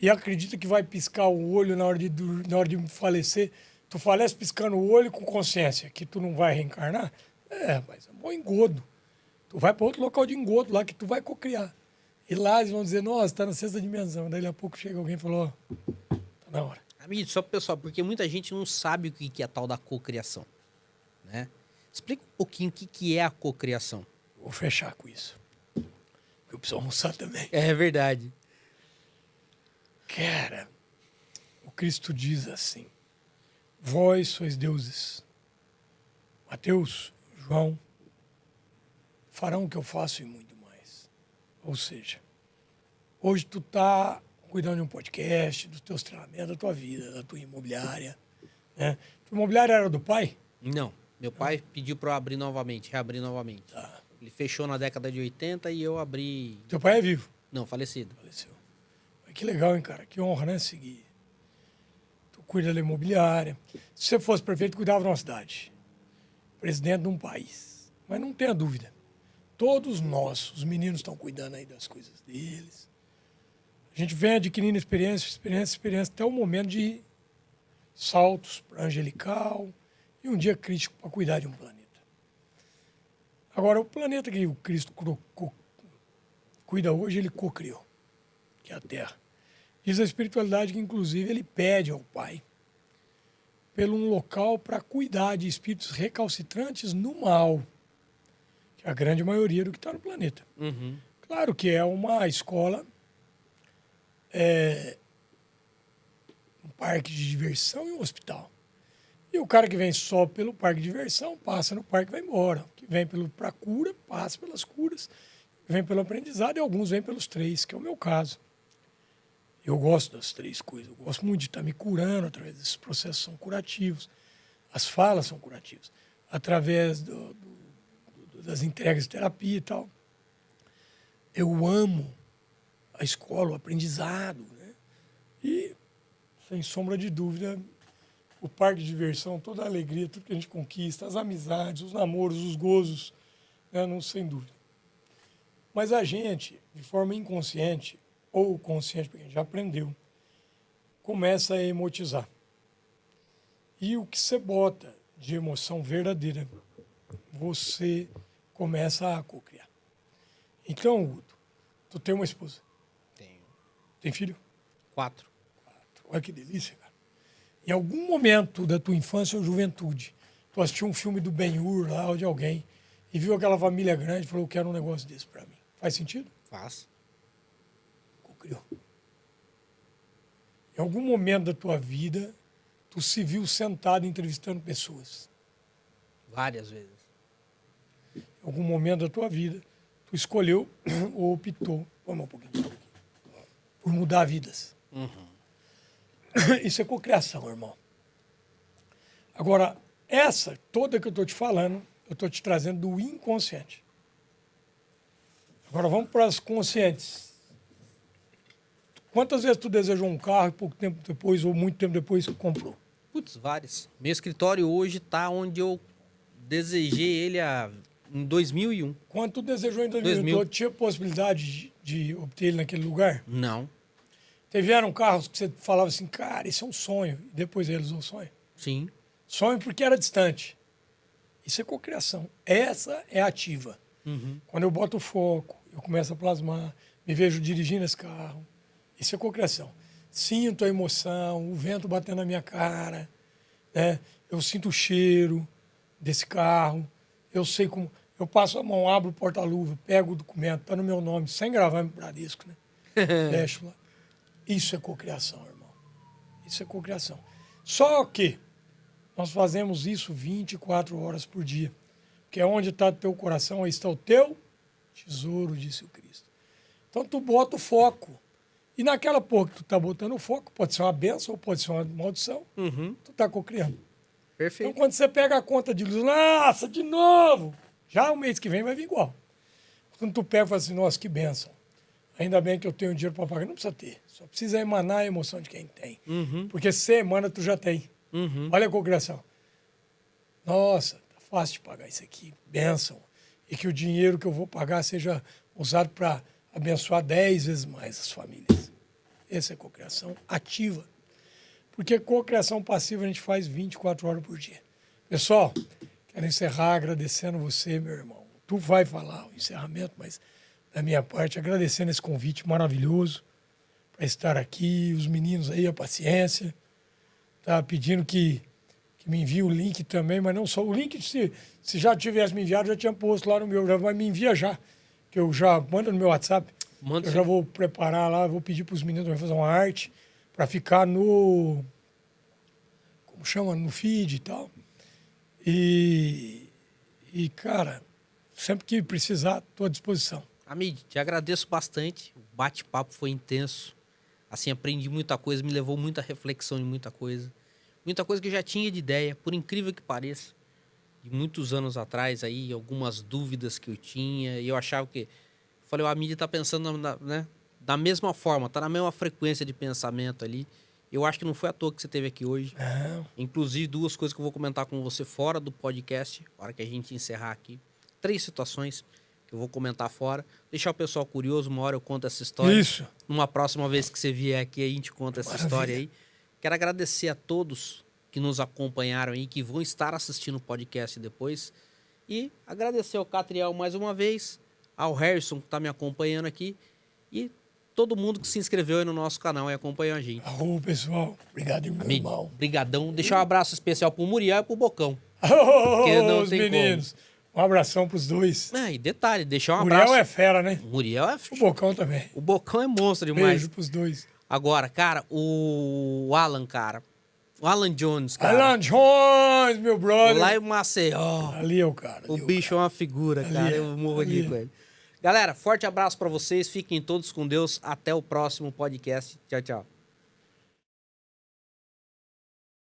e acredita que vai piscar o olho na hora de falecer. Tu falece piscando o olho com consciência que tu não vai reencarnar? Mas é bom engodo. Tu vai para outro local de engodo lá que tu vai cocriar. E lá eles vão dizer, nossa, tá na sexta dimensão. Daí a pouco chega alguém e falou, ó, tá na hora. Amigo, só pro pessoal, porque muita gente não sabe o que é a tal da cocriação, né? Explica um pouquinho o que é a cocriação. Vou fechar com isso. Eu preciso almoçar também. É verdade. Cara, o Cristo diz assim, vós sois deuses. Mateus, João, farão o que eu faço e muito mais. Ou seja, hoje tu tá cuidando de um podcast, dos teus treinamentos, da tua vida, da tua imobiliária. Né? Tua imobiliária era do pai? Não. Meu pai pediu para eu abrir novamente, reabrir novamente. Tá. Ele fechou na década de 80 e eu abri... Teu pai é vivo? Não, falecido. Faleceu. Mas que legal, hein, cara? Que honra, né? Seguir. Tu cuida da imobiliária. Se você fosse prefeito, cuidava de uma cidade. Presidente de um país. Mas não tenha dúvida. Todos nós, os meninos estão cuidando aí das coisas deles. A gente vem adquirindo experiência, até o momento de saltos para angelical e um dia crítico para cuidar de um planeta. Agora, o planeta que o Cristo cuida hoje, ele cocriou, que é a Terra. Diz a espiritualidade que, inclusive, ele pede ao Pai pelo um local para cuidar de espíritos recalcitrantes no mal, que é a grande maioria do que está no planeta. Uhum. Claro que é uma escola, um parque de diversão e um hospital. E o cara que vem só pelo parque de diversão, passa no parque e vai embora. O que vem para a cura, passa pelas curas. Vem pelo aprendizado e alguns vêm pelos três, que é o meu caso. Eu gosto das três coisas. Eu gosto muito de estar me curando através desses processos, são curativos. As falas são curativas. Através das entregas de terapia e tal. Eu amo a escola, o aprendizado. Né? E, sem sombra de dúvida, o parque de diversão, toda a alegria, tudo que a gente conquista, as amizades, os namoros, os gozos, né? Não, sem dúvida. Mas a gente, de forma inconsciente, ou consciente, porque a gente já aprendeu, começa a emotizar. E o que você bota de emoção verdadeira, você começa a cocriar. Então, Guto, tu tem uma esposa? Tenho. Tem filho? 4. Olha que delícia, cara. Em algum momento da tua infância ou juventude, tu assistiu um filme do Ben-Hur lá, ou de alguém, e viu aquela família grande e falou, eu quero um negócio desse para mim. Faz sentido? Faz. Cocriou. Em algum momento da tua vida, tu se viu sentado entrevistando pessoas. Várias vezes. Em algum momento da tua vida, tu escolheu ou optou, vamos um pouquinho aqui, por mudar vidas. Uhum. Isso é cocriação, irmão. Agora, essa toda que eu estou te falando, eu estou te trazendo do inconsciente. Agora vamos para as conscientes. Quantas vezes tu desejou um carro e pouco tempo depois, ou muito tempo depois, comprou? Putz, várias. Meu escritório hoje tá onde eu desejei ele em 2001. Quando tu desejou em 2000. 2000, tu tinha possibilidade de obter ele naquele lugar? Não. Tiveram carros que você falava assim, cara, isso é um sonho, e depois realizou o sonho? Sim. Sonho porque era distante. Isso é cocriação. Essa é ativa. Uhum. Quando eu boto o foco, eu começo a plasmar, me vejo dirigindo esse carro. Isso é cocriação. Sinto a emoção, o vento batendo na minha cara, né? Eu sinto o cheiro desse carro, eu sei como... Eu passo a mão, abro o porta-luva, pego o documento, está no meu nome, sem gravar meu Bradesco, né? Fecho lá. Isso é cocriação, irmão. Isso é cocriação. Só que nós fazemos isso 24 horas por dia. Porque onde está o teu coração, aí está o teu tesouro, disse o Cristo. Então tu bota o foco. E naquela porra que tu está botando o foco, pode ser uma benção ou pode ser uma maldição, tu está cocriando. Perfeito. Então quando você pega a conta de luz, nossa, de novo, já o mês que vem vai vir igual. Quando tu pega e fala assim, nossa, que benção. Ainda bem que eu tenho dinheiro para pagar. Não precisa ter. Só precisa emanar a emoção de quem tem. Porque se você emana, tu já tem. Olha a cocriação. Nossa, tá fácil de pagar isso aqui. Bênção. E que o dinheiro que eu vou pagar seja usado para abençoar 10 vezes mais as famílias. Essa é cocriação ativa. Porque cocriação passiva a gente faz 24 horas por dia. Pessoal, quero encerrar agradecendo você, meu irmão. Tu vai falar o encerramento, mas da minha parte, agradecendo esse convite maravilhoso para estar aqui, os meninos aí, a paciência. Tá pedindo que me envie o link também, mas não só o link, se já tivesse me enviado, já tinha posto lá no meu, mas me envia já, que eu já mando no meu WhatsApp. Eu já vou preparar lá, vou pedir para os meninos fazer uma arte para ficar no, como chama, no feed e tal. E cara, sempre que precisar, estou à disposição. Amid, te agradeço bastante. O bate-papo foi intenso. Assim, aprendi muita coisa, me levou muita reflexão em muita coisa. Muita coisa que eu já tinha de ideia, por incrível que pareça. De muitos anos atrás, aí, algumas dúvidas que eu tinha. E eu achava que... Falei, a mídia tá pensando da mesma forma, tá na mesma frequência de pensamento ali. Eu acho que não foi à toa que você esteve aqui hoje. Inclusive, 2 coisas que eu vou comentar com você fora do podcast, na hora que a gente encerrar aqui. 3 situações que eu vou comentar fora. Deixar o pessoal curioso, uma hora eu conto essa história. Isso. Numa próxima vez que você vier aqui, a gente conta essa história aí. Quero agradecer a todos que nos acompanharam aí, que vão estar assistindo o podcast depois. E agradecer ao Catriel mais uma vez, ao Harrison que está me acompanhando aqui e todo mundo que se inscreveu aí no nosso canal e acompanhou a gente. Arro, pessoal. Obrigado, meu irmão. Brigadão. Deixar um abraço especial pro Muriel e pro Bocão. Os meninos. Um abração pros dois. E detalhe, deixar um abraço. Muriel é fera, né? Muriel é... O Bocão também. O Bocão é monstro demais. Beijo pros dois. Agora, cara, o Alan, cara. O Alan Jones, cara. Alan Jones, meu brother. Lá em Maceió. Ali é o cara. O bicho é uma figura, cara. Eu morro de com ele. Galera, forte abraço pra vocês. Fiquem todos com Deus. Até o próximo podcast. Tchau, tchau.